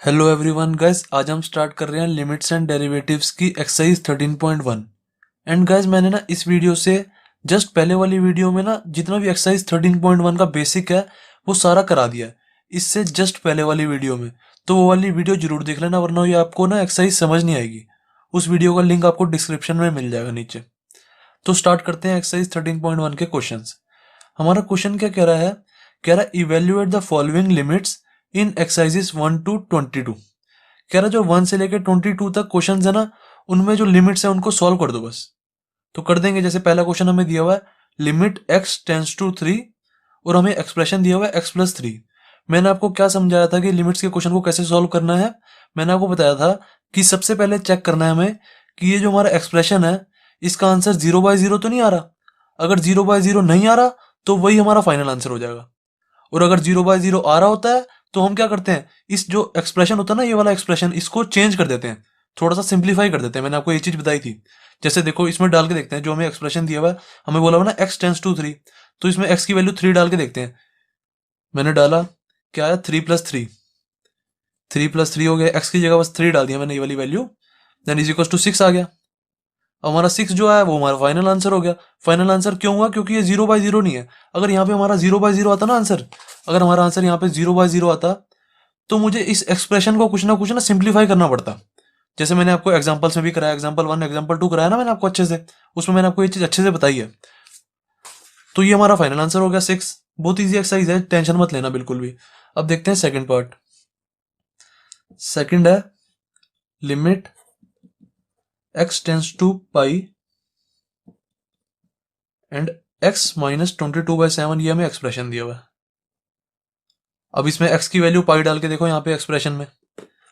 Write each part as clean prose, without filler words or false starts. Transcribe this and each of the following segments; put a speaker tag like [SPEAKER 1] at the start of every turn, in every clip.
[SPEAKER 1] Hello everyone guys, आज हम start कर रहे हैं लिमिट्स एंड डेरिवेटिव्स की एक्सरसाइज 13.1। एंड गाइस, मैंने ना इस वीडियो से जस्ट पहले वाली वीडियो में ना जितना भी एक्सरसाइज 13.1 का बेसिक है वो सारा करा दिया है इससे जस्ट पहले वाली वीडियो में। तो वो वाली वीडियो जरूर देख लेना, वरना ये आपको ना एक्सरसाइज समझ नहीं आएगी। उस वीडियो का लिंक आपको डिस्क्रिप्शन में मिल जाएगा नीचे। तो स्टार्ट करते हैं एक्सरसाइज 13.1 के क्वेश्चंस। हमारा क्वेश्चन क्या कह रहा है? कह रहा है evaluate the following limits in exercises 1 to 22। कह रहा है जो 1 से लेकर 22 तक क्वेश्चन है ना, उनमें जो लिमिट्स है उनको सॉल्व कर दो बस। तो कर देंगे। जैसे पहला क्वेश्चन हमें दिया हुआ है लिमिट x टेंस टू 3 और हमें एक्सप्रेशन दिया हुआ है x+3। मैंने आपको क्या समझाया था कि लिमिट्स के क्वेश्चन को कैसे सॉल्व करना है। मैंने आपको बताया था कि सबसे पहले चेक करना है हमें कि ये जो हमारा एक्सप्रेशन है इसका आंसर 0/0 तो नहीं आ रहा। अगर 0/0 नहीं आ रहा तो वही हमारा फाइनल आंसर हो जाएगा। और अगर 0/0 आ रहा होता है तो हम क्या करते हैं, इस जो एक्सप्रेशन होता है ना, ये वाला एक्सप्रेशन, इसको चेंज कर देते हैं, थोड़ा सा सिंप्लीफाई कर देते हैं। मैंने आपको ये चीज बताई थी। जैसे देखो, इसमें डाल के देखते हैं। जो हमें एक्सप्रेशन दिया हुआ है, हमें बोला हुआ ना x टेंस टू 3, तो इसमें x की वैल्यू 3 डाल के देखते हैं। मैंने डाला, क्या आया? 3+3। 3+3 हो गया। x की जगह बस 3 डाल दिया मैंने, ये वाली value. Then is equal to 6 आ गया। हमारा 6 जो है वो हमारा फाइनल आंसर हो गया। फाइनल आंसर क्यों हुआ? क्योंकि ये 0/0 नहीं है। अगर यहाँ पे हमारा 0/0 आता ना आंसर, अगर हमारा आंसर यहाँ पे 0/0 आता तो मुझे इस एक्सप्रेशन को कुछ ना सिंप्लीफाई करना पड़ता। जैसे मैंने आपको एग्जांपल्स में भी कराया, एग्जांपल 1 एग्जांपल 2 कराया ना मैंने आपको अच्छे से, उसमें मैंने आपको ये चीज अच्छे से बताई है। तो ये हमारा फाइनल आंसर हो गया 6। बहुत ईजी एक्सरसाइज है, टेंशन मत लेना बिल्कुल भी। अब देखते हैं सेकंड पार्ट। सेकंड है limit x tends to pi and x-22/7। ये हमें एक्सप्रेशन दिया हुआ है। अब इसमें x की वैल्यू पाई डाल के देखो, यहाँ पे एक्सप्रेशन में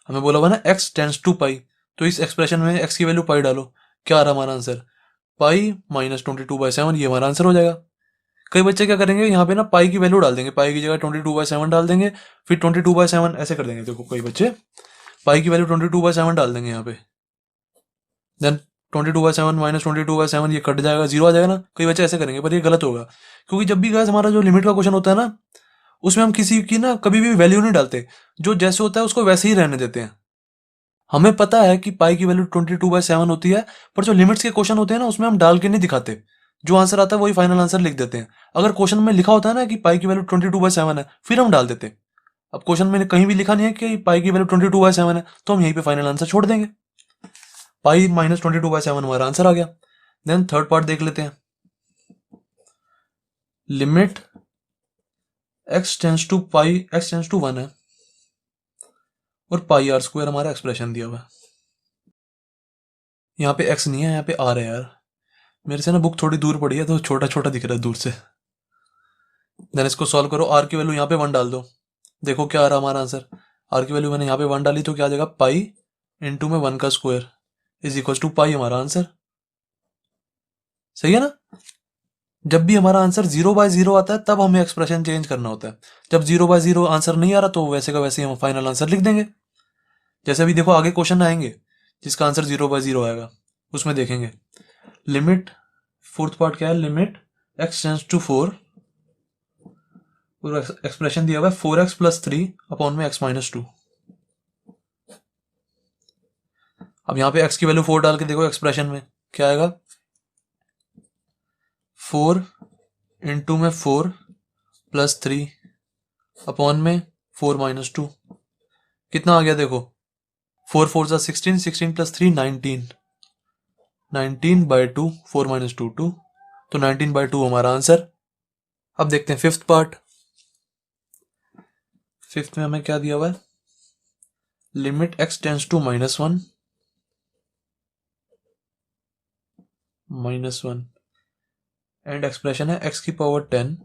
[SPEAKER 1] हमें बोला हुआ ना x टेंस टू पाई, तो इस एक्सप्रेशन में x की वैल्यू पाई डालो। क्या आ रहा हमारा आंसर? पाई-22/7। ये हमारा आंसर हो जाएगा। कई बच्चे क्या करेंगे, यहाँ पे ना पाई की वैल्यू डाल देंगे, पाई की जगह 22/7 डाल देंगे, फिर 22/7 ऐसे कर देंगे। देखो कई बच्चे पाई की वैल्यू 22/7 डाल देंगे यहाँ पे। देन 22/7 माइनस 22/7, ये कट जाएगा, 0 आ जाएगा ना। कई बच्चे ऐसे करेंगे, पर ये गलत होगा। क्योंकि जब भी गाइस हमारा जो लिमिट का क्वेश्चन होता है ना, उसमें हम किसी की ना कभी भी वैल्यू नहीं डालते। जो जैसे होता है उसको वैसे ही रहने देते हैं। हमें पता है कि पाई की वैल्यू 22/7 होती है, पर जो लिमिट्स के क्वेश्चन होते हैं ना, उसमें हम डाल के नहीं दिखाते। जो आंसर आता है वही फाइनल आंसर लिख देते हैं। अगर क्वेश्चन में लिखा होता है ना कि पाई की वैल्यू 22/7 है, फिर हम डाल देते। अब क्वेश्चन में कहीं भी लिखा नहीं है कि पाई की वैल्यू 22/7 है, तो हम यहीं पे फाइनल आंसर छोड़ देंगे। पाई-22/7 हमारा आंसर आ गया। देन थर्ड पार्ट देख लेते हैं। Limit x tends to pi, x tends to 1 है और पाई आर स्क्वायर हमारा एक्सप्रेशन दिया हुआ है। यहाँ पे x नहीं है, यहाँ पे r है यार। मेरे से ना बुक थोड़ी दूर पड़ी है तो छोटा छोटा दिख रहा है दूर से। देन इसको सॉल्व करो। r की वैल्यू यहाँ पे 1 डाल दो। देखो क्या आ रहा हमारा आंसर। r की वैल्यू मैंने यहाँ पे 1 डाली तो क्या आ जाएगा? पाई इंटू में 1 का स्क्वायर इज इक्वल टू पाई हमारा आंसर। सही है ना? जब भी हमारा आंसर 0/0 आता है तब हमें एक्सप्रेशन चेंज करना होता है। जब 0/0 आंसर नहीं आ रहा तो वैसे का वैसे ही हम फाइनल आंसर लिख देंगे। जैसे अभी देखो आगे क्वेश्चन आएंगे जिसका आंसर 0/0 आएगा, उसमें देखेंगे। लिमिट, फोर्थ पार्ट क्या है? लिमिट x टेंस टू 4 और एक्सप्रेशन दिया हुआ है 4x+3 अपॉन में x-2। अब यहाँ पे x की वैल्यू 4 डाल के देखो एक्सप्रेशन में क्या आएगा? 4 इंटू में 4+3 अपॉन में 4-2। कितना आ गया देखो? 4 4 16, 16+3 19, 19/2, 4-2 2, तो 19/2 हमारा आंसर। अब देखते हैं फिफ्थ पार्ट। फिफ्थ में हमें क्या दिया हुआ है? Limit x tends to -1 and expression है x की पावर 10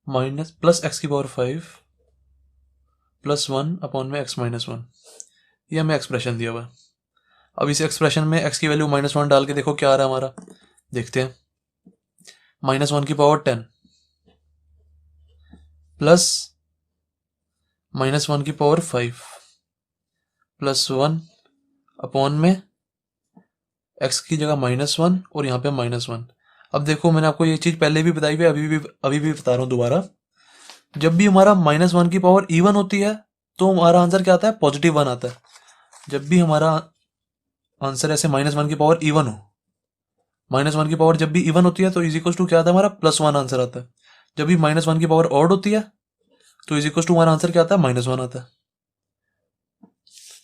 [SPEAKER 1] माइनस प्लस x की पावर 5 +1 अपॉन में x-1। ये हमें एक्सप्रेशन दिया हुआ है। अब इस एक्सप्रेशन में x की वैल्यू -1 डाल के देखो क्या आ रहा है हमारा। देखते हैं। -1 की पावर 10 प्लस -1 की पावर 5 +1 अपॉन में x की जगह -1 और यहाँ पे -1। अब देखो मैंने आपको ये चीज पहले भी बताई हुई है, अभी भी बता रहा हूँ दोबारा। जब भी हमारा -1 की पावर इवन होती है तो हमारा आंसर क्या आता है, +1 आता है। जब भी हमारा आंसर ऐसे -1 की पावर इवन हो, -1 की पावर जब भी इवन होती है तो इज इक्वल टू क्या आता है, हमारा +1 आंसर आता है। जब भी -1 की पावर ऑड होती है तो इज इक्वल टू हमारा आंसर क्या आता है, -1 आता है।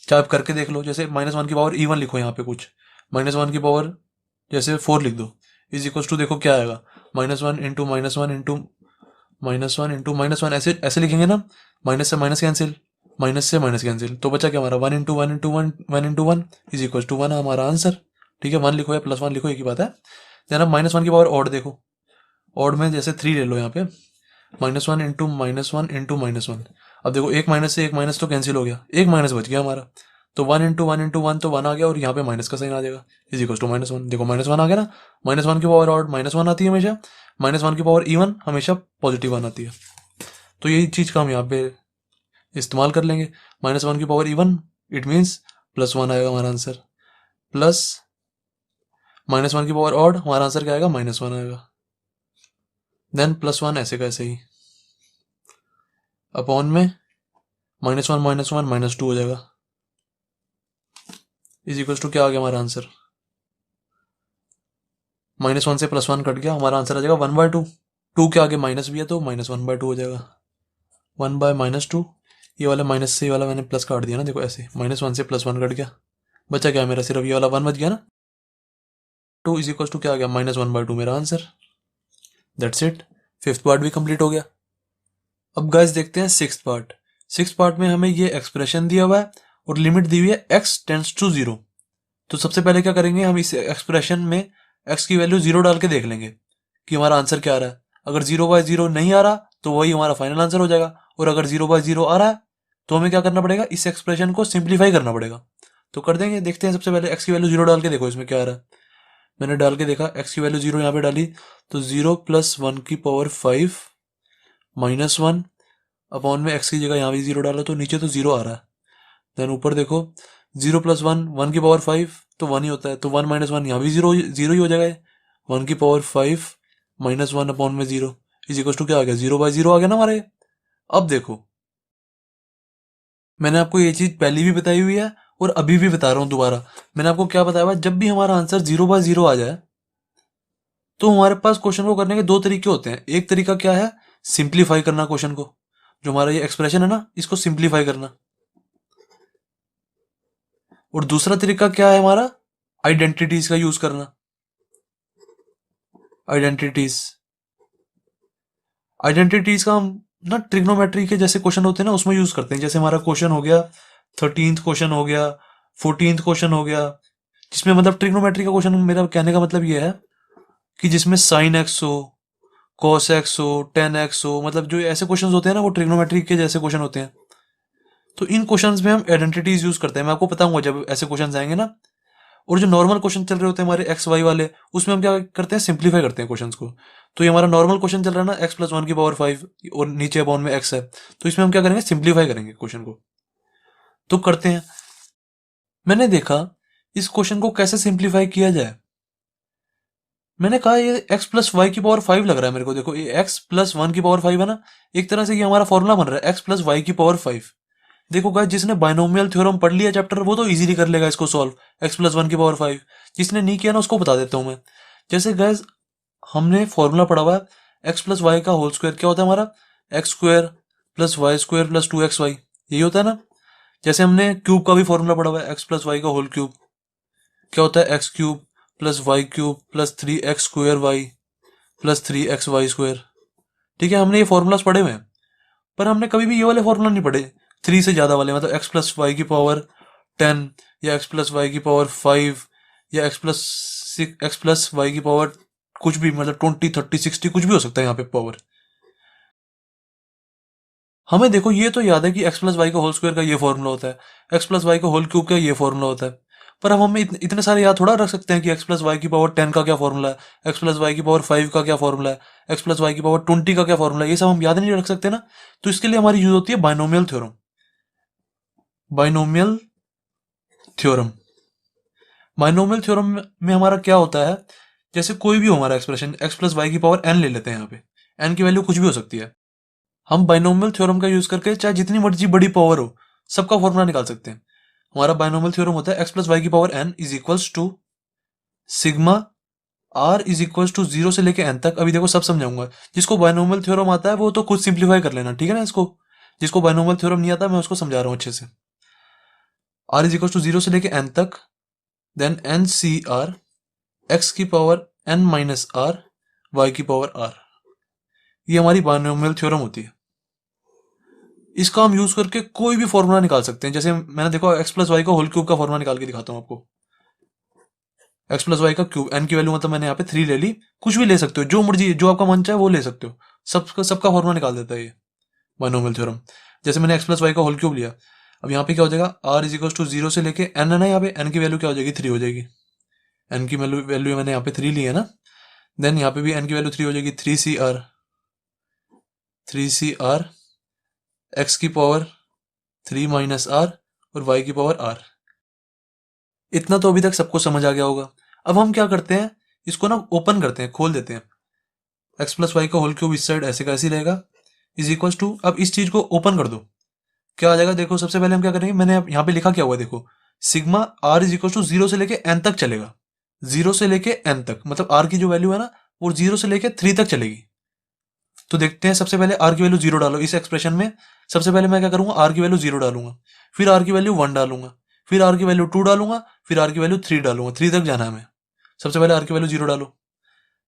[SPEAKER 1] चाहे आप करके देख लो, जैसे -1 की पावर इवन लिखो यहाँ पे कुछ, -1 की पावर जैसे 4 लिख दो, इज इक्वल टू देखो क्या आएगा, -1 इंटू -1 इंटू -1 इंटू -1, ऐसे ऐसे लिखेंगे ना, माइनस से माइनस कैंसिल, माइनस से माइनस कैंसिल, तो बचा क्या हमारा 1 into 1 into 1 1 into 1 is equal to 1 हमारा आंसर। ठीक है, 1 लिखो या +1 लिखो, एक ही बात है। देन अब -1 की पावर ऑड देखो, ऑड में जैसे 3 ले लो यहाँ पे, -1 इंटू -1 इंटू -1। अब देखो एक माइनस से एक माइनस तो कैंसिल हो गया, एक माइनस बच गया हमारा, तो 1 इंटू 1 इंटू 1 तो 1 आ गया, और यहाँ पे माइनस का साइन आ जाएगा, इज इक्वल टू -1। देखो -1 आ गया ना, -1 की पावर ऑड -1 आती है हमेशा, -1 की पावर इवन हमेशा +1 आती है। तो यही चीज़ का हम यहाँ पे इस्तेमाल कर लेंगे। -1 की पावर इवन इट मीन्स +1 आएगा हमारा आंसर, प्लस -1 की पावर ऑड हमारा आंसर क्या आएगा, -1 आएगा। देन +1 ऐसे का ऐसे ही, अपॉन में -1 -1 -2 हो जाएगा, इज इक्वल टू क्या आ गया हमारा आंसर, -1 से +1 कट गया, हमारा आंसर आ जाएगा 1/2। 2 के आगे माइनस भी है तो -1/2 हो जाएगा, 1/-2। ये वाला माइनस से ये वाला मैंने प्लस काट दिया ना, देखो ऐसे, -1 से +1 कट गया, बचा क्या मेरा, सिर्फ ये वाला 1 बच गया ना, 2 इज इक्वल टू क्या आ गया, -1/2 मेरा answer. That's it, fifth part भी कंप्लीट हो गया। अब गाइस देखते हैं सिक्स्थ पार्ट। सिक्स्थ पार्ट में हमें ये एक्सप्रेशन दिया हुआ है और लिमिट दी हुई है x टेंड्स टू 0। तो सबसे पहले क्या करेंगे, हम इस एक्सप्रेशन में x की वैल्यू 0 डाल के देख लेंगे कि हमारा आंसर क्या आ रहा है। अगर 0/0 नहीं आ रहा तो वही हमारा फाइनल आंसर हो जाएगा, और अगर 0/0 आ रहा है तो हमें क्या करना पड़ेगा, इस एक्सप्रेशन को सिंप्लीफाई करना पड़ेगा। तो कर देंगे, देखते हैं सबसे पहले x की वैल्यू 0 डाल के देखो इसमें क्या आ रहा है। मैंने डाल के देखा, x की वैल्यू 0 यहाँ पे डाली, तो 0 + 1 की पावर 5 -1 अपॉन में x की जगह यहाँ भी 0 डाला तो नीचे तो 0 आ रहा है। देन ऊपर देखो, 0 + 1 1 की पावर 5 तो 1 ही होता है, तो 1 - 1 यहाँ भी 0 0 ही हो जाएगा, 1 की पावर 5 -1 अपॉन में 0 इज इक्वल टू क्या आ गया, 0/0 आ गया ना हमारे। अब देखो, मैंने आपको ये चीज पहले भी बताई हुई है और अभी भी बता रहा हूँ दोबारा। मैंने आपको क्या बताया हुआ है, जब भी हमारा आंसर 0/0 आ जाए तो हमारे पास क्वेश्चन को करने के दो तरीके होते हैं। एक तरीका क्या है, सिंप्लीफाई करना क्वेश्चन को, जो हमारा ये एक्सप्रेशन है ना इसको सिंप्लीफाई करना। और दूसरा तरीका क्या है हमारा, आइडेंटिटीज का यूज करना। आइडेंटिटीज आइडेंटिटीज का हम ना ट्रिग्नोमेट्री के जैसे क्वेश्चन होते हैं ना उसमें यूज करते हैं। जैसे हमारा क्वेश्चन हो गया 13th क्वेश्चन हो गया, 14th क्वेश्चन हो गया, जिसमें मतलब ट्रिग्नोमेट्री का क्वेश्चन, मेरा कहने का मतलब ये है कि जिसमें साइन एक्स हो, कॉस एक्स हो, टेन एक्स हो, मतलब जो ऐसे क्वेश्चन होते हैं ना वो ट्रिग्नोमेट्री के जैसे क्वेश्चन होते हैं। तो इन क्वेश्चंस में हम आइडेंटिटीज यूज करते हैं, मैं आपको बताऊंगा जब ऐसे क्वेश्चन आएंगे ना। और जो नॉर्मल क्वेश्चन चल रहे होते हैं हमारे एक्स वाई वाले, उसमें हम क्या करते हैं, सिंप्लीफाई करते हैं क्वेश्चंस को। तो ये हमारा नॉर्मल क्वेश्चन चल रहा है ना, x + 1 की पावर 5 और नीचे अपॉन में x है, तो इसमें हम क्या करेंगे, सिंप्लीफाई करेंगे क्वेश्चन को। तो करते हैं। मैंने देखा इस क्वेश्चन को कैसे सिंप्लीफाई किया जाए। मैंने कहा ये x + y की पावर 5 लग रहा है मेरे को। देखो ये x + 1 की पावर 5 है ना, एक तरह से ये हमारा फॉर्मूला बन रहा है, x + y की पावर 5। देखो गाइस, जिसने बाइनोमियल थ्योरम पढ़ लिया चैप्टर वो तो इजीली कर लेगा इसको सॉल्व, x + 1 की पावर 5। जिसने नहीं किया ना उसको बता देता हूं मैं। जैसे गाइस हमने फॉर्मूला पढ़ा हुआ है, x + y का होल स्क्वायर क्या होता है हमारा, x² + y² + 2xy, यही होता है ना। जैसे हमने क्यूब का भी फॉर्मूला पढ़ा हुआ है, x + y का होल क्यूब क्या होता है, x³ + y³ + 3x² y + 3xy²। ठीक है, हमने ये फॉर्मूलाज पढ़े हुए हैं, पर हमने कभी भी ये वाले फॉर्मूला नहीं पढ़े 3 से ज्यादा वाले, मतलब x + y की पावर 10 या x + y की पावर 5 या x + y की पावर कुछ भी, मतलब 20 30 60 कुछ भी हो सकता है यहाँ पे पावर। हमें देखो ये तो याद है कि x + y का होल स्क्वायर का ये फॉर्मूला होता है, x + y का होल क्यूब का ये फॉर्मूला होता है। पर हम हमें इतने सारे याद थोड़ा रख सकते हैं कि x + y की पावर 10 का क्या फॉर्मूला है, x + y की पावर 5 का क्या फॉर्मूला है, x + y की पावर 20 का क्या फॉर्मूला है, ये सब हम याद नहीं रख सकते ना। तो इसके लिए हमारी यूज होती है binomial theorem. Binomial theorem binomial theorem में हमारा क्या होता है, जैसे कोई भी हो हमारा एक्सप्रेशन, x + y की पावर n ले लेते हैं, यहाँ पे n की वैल्यू कुछ भी हो सकती है। हम बाइनोमियल थ्योरम का यूज करके चाहे जितनी मर्जी बड़ी पावर हो सबका फॉर्मूला निकाल सकते हैं। हमारा बाइनोमियल थ्योरम होता है एक्स प्लस वाई की power n is equals to sigma r is equals to 0 से लेके n तक। अभी देखो सब समझाऊंगा। जिसको बाइनोमियल थ्योरम आता है वो तो खुद सिंप्लीफाई कर लेना, ठीक है ना। इसको जिसको बाइनोमियल थ्योरम नहीं आता मैं उसको समझा रहा हूँ अच्छे से। r इज इक्वल्स टू 0 से लेके n तक, then n c r x की power n minus r y की पावर r, ये हमारी बाइनोमियल थ्योरम होती है। इसका हम यूज करके कोई भी फॉर्मूला निकाल सकते हैं। जैसे मैंने देखो एक्स प्लस वाई का होल क्यूब का फॉर्मूला निकाल के दिखाता हूँ आपको। एक्स प्लस वाई का क्यूब, एन की वैल्यू मतलब मैंने यहाँ पे 3 ले ली। कुछ भी ले सकते हो, जो मर्जी जो आपका मन चाहे वो ले सकते हो। सबका फॉर्मूला निकाल देता है ये बाइनोमियल थ्योरम। जैसे मैंने एक्स प्लस वाई का होल क्यूब लिया, अब यहाँ पे क्या हो जाएगा, आर इज इक्वल टू 0 से लेके एन है ना, यहाँ पे एन की वैल्यू क्या हो जाएगी, 3 हो जाएगी। एन की वैल्यू मैंने यहाँ पे 3 ली है ना, देन यहाँ पे भी एन की वैल्यू 3 हो जाएगी। 3 सी आर एक्स की पावर 3 माइनस आर और वाई की पावर आर। इतना तो अभी तक सबको समझ आ गया होगा। अब हम क्या करते हैं, इसको ना ओपन करते हैं, खोल देते हैं। एक्स प्लस वाई का होल क्यूब इस साइड ऐसे का ऐसे रहेगा, इज इक्वल टू, अब इस चीज को ओपन कर दो, क्या आ जाएगा देखो। सबसे पहले हम क्या करेंगे, मैंने यहाँ पे लिखा क्या हुआ है देखो, sigma r is equal to 0 से लेके एन तक चलेगा। 0 से लेके एन तक मतलब आर की जो वैल्यू है ना वो 0 से लेके 3 तक चलेगी। तो देखते हैं, सबसे पहले आर की वैल्यू 0 डालो इस एक्सप्रेशन में। सबसे पहले मैं क्या करूंगा, आर की वैल्यू 0 डालूंगा, फिर आर की वैल्यू 1 डालूंगा, फिर आर की वैल्यू 2 डालूंगा, फिर आर की वैल्यू 3 डालूंगा। 3 तक जाना है हमें। सबसे पहले आर की वैल्यू 0 डालो,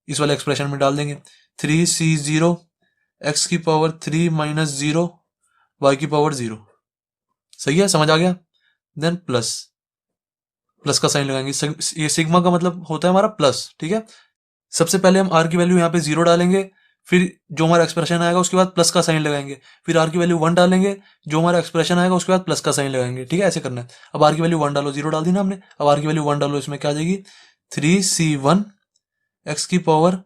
[SPEAKER 1] इस वाले एक्सप्रेशन में डाल देंगे। 3c0 एक्स की पावर 3 माइनस 0 वाई की पावर 0। सही है, समझ आ गया। देन प्लस, प्लस का साइन लगाएंगे। ये सिग्मा का मतलब होता है हमारा प्लस, ठीक है। सबसे पहले हम आर की वैल्यू यहाँ पे 0 डालेंगे, फिर जो हमारा एक्सप्रेशन आएगा उसके बाद प्लस का साइन लगाएंगे, फिर आर की वैल्यू 1 डालेंगे, जो हमारा एक्सप्रेशन आएगा उसके बाद प्लस का साइन लगाएंगे, ठीक है। ऐसे करना है। अब आर की वैल्यू 1 डालो, 0 डाल दी ना हमने, अब आर की वैल्यू 1 डालो, इसमें क्या आ जाएगी, 3c1 एक्स की पावर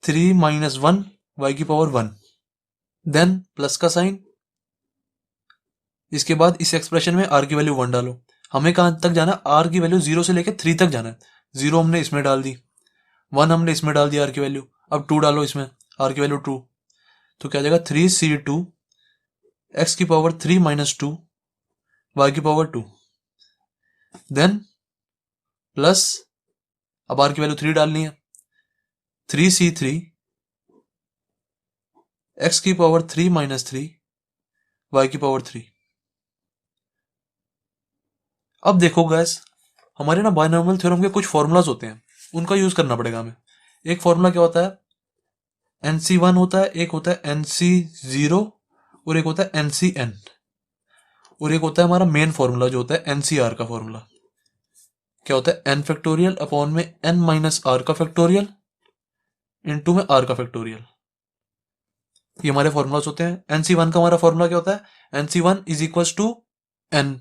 [SPEAKER 1] 3 माइनस 1 वाई की पावर 1, देन प्लस का साइन। इसके बाद इस एक्सप्रेशन में आर की वैल्यू 1 डालो। हमें कहां तक जाना है, आर की वैल्यू 0 से लेकर 3 तक जाना है। 0 हमने इसमें डाल दी, 1 हमने इसमें डाल दिया आर की वैल्यू। अब 2 डालो इसमें, आर की वैल्यू 2, तो क्या आ जाएगा 3c2 एक्स की पावर 3 माइनस 2 वाई की पावर 2, देन प्लस, अब आर की वैल्यू 3 डालनी है, 3c3 एक्स की पावर 3 माइनस 3 वाई की पावर 3। अब देखो गैस, हमारे ना बाइनोमियल थ्योरम के कुछ फॉर्मूलाज होते हैं, उनका यूज करना पड़ेगा हमें। एक फॉर्मूला क्या होता है, NC1 होता है, एक होता है NC0 और एक होता है NCN, और एक होता है हमारा मेन फॉर्मूला जो होता है NCR का फॉर्मूला। क्या होता है, n फैक्टोरियल अपॉन में n माइनस आर का फैक्टोरियल इंटू में r का फैक्टोरियल। ये हमारे फॉर्मूलाज होते हैं। NC1 का हमारा फॉर्मूला क्या होता है, NC1 is equal to n,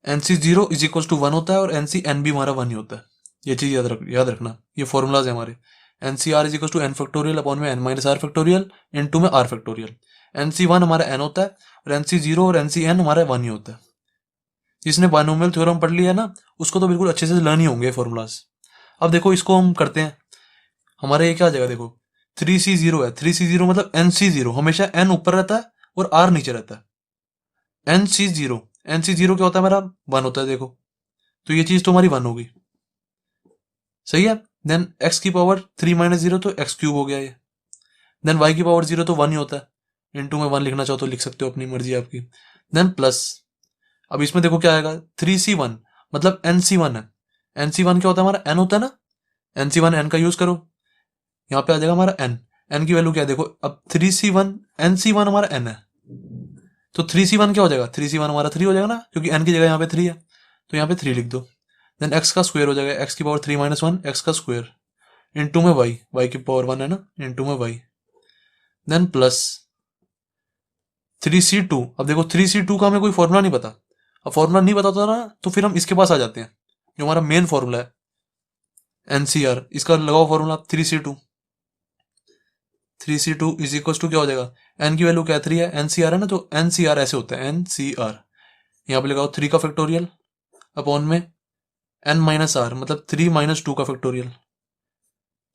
[SPEAKER 1] NC0 is equal to 1 होता है और NCN भी हमारा 1 ही होता है। ये चीज याद रखना, ये फॉर्मूलाज है हमारे। NCR is equal to n factorial upon में n minus r factorial into में r फैक्टोरियल। NC1 हमारा n होता है और NC0 और NCN हमारा 1 ही होता है। जिसने बाइनोमियल थ्योरम पढ़ लिया ना उसको तो बिल्कुल अच्छे से लर्न ही होंगे फॉर्मूलाज। अब देखो इसको हम करते हैं, हमारे ये क्या आ जाएगा देखो, 3c0 है। 3c0 मतलब NC0, हमेशा n ऊपर रहता है और r नीचे रहता है। NC0 क्या होता है हमारा, 1 होता है देखो, तो ये चीज तो हमारी 1 होगी, सही है। देन x की पावर 3 माइनस 0 तो x क्यूब हो गया ये। देन y की पावर 0 तो 1 ही होता है, इंटू में 1 लिखना चाहो तो लिख सकते हो, अपनी मर्जी आपकी। देन प्लस, अब इसमें देखो क्या आएगा, 3c1 मतलब NC1 है। NC1 क्या होता है हमारा, n होता है ना, NC1 n का यूज करो, यहाँ पे आ जाएगा हमारा n की वैल्यू क्या है देखो। अब 3c1 NC1 हमारा n है, तो 3c1 क्या हो जाएगा, 3c1 हमारा 3 हो जाएगा ना, क्योंकि n की जगह यहाँ पे 3 है, तो यहाँ पे 3 लिख दो। देन x का स्क्वायर हो जाएगा, x की पावर 3 माइनस 1 x का स्क्वायर इंटू में y की पावर 1 है ना, इंटू में y। देन प्लस 3c2, अब देखो 3c2 का हमें कोई फॉर्मूला नहीं पता। अब फॉर्मूला नहीं पता था ना, तो फिर हम इसके पास आ जाते हैं, जो हमारा मेन फॉर्मूला है NCR, इसका लगाओ formula 3c2। 3c2 is equal to क्या हो जाएगा, n की वैल्यू क्या 3 है, NCR है ना, तो NCR ऐसे होता है, NCR यहाँ पे लगाओ 3 का फैक्टोरियल अपॉन में n माइनस आर मतलब 3 माइनस 2 का फैक्टोरियल,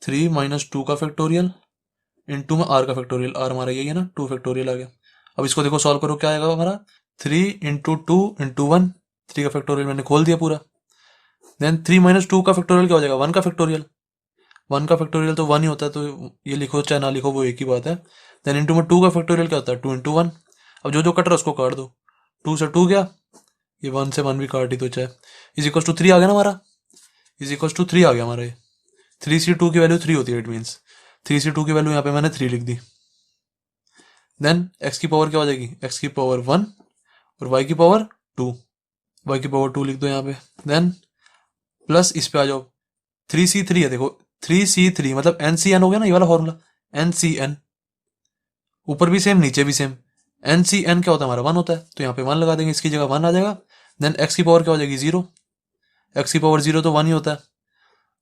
[SPEAKER 1] 3 माइनस 2 का फैक्टोरियल इंटू में आर का फैक्टोरियल, आर हमारा यही है ना, 2 फैक्टोरियल आ गया। अब इसको देखो सॉल्व करो, क्या आएगा हमारा 3 इंटू 2 इंटू 1, 3 का फैक्टोरियल मैंने खोल दिया पूरा। देन 3 माइनस 2 का फैक्टोरियल क्या हो जाएगा, 1 का फैक्टोरियल। 1 का फैक्टोरियल तो 1 ही होता है, तो ये लिखो चाहे ना लिखो वो एक ही बात है। देन इंटू में 2 का फैक्टोरियल क्या होता है, 2 इंटू 1। अब जो जो कट रहा है उसको काट दो, 2 से 2 गया, ये 1 से 1 भी काट ही तो चाहे, इज इक्वल टू 3 आ गया ना हमारा, इज इक्वल टू 3 आ गया हमारा। ये 3 सी 2 की वैल्यू 3 होती है, इट मीन्स 3 सी 2 की वैल्यू यहाँ पे मैंने 3 लिख दी। देन एक्स की पावर क्या हो जाएगी, एक्स की पावर 1 और वाई की पावर 2, वाई की पावर 2 लिख दो यहाँ पे। देन प्लस इस पे आ जाओ, 3C3 है, देखो 3C3 मतलब NCN हो गया ना, ये वाला फॉर्मूला NCN, ऊपर भी सेम नीचे भी सेम। NCN क्या होता है हमारा 1 होता है, तो यहाँ पे 1 लगा देंगे, इसकी जगह 1 आ जाएगा। देन एक्स की पावर क्या हो जाएगी 0, एक्स की पावर 0 तो 1 ही होता है,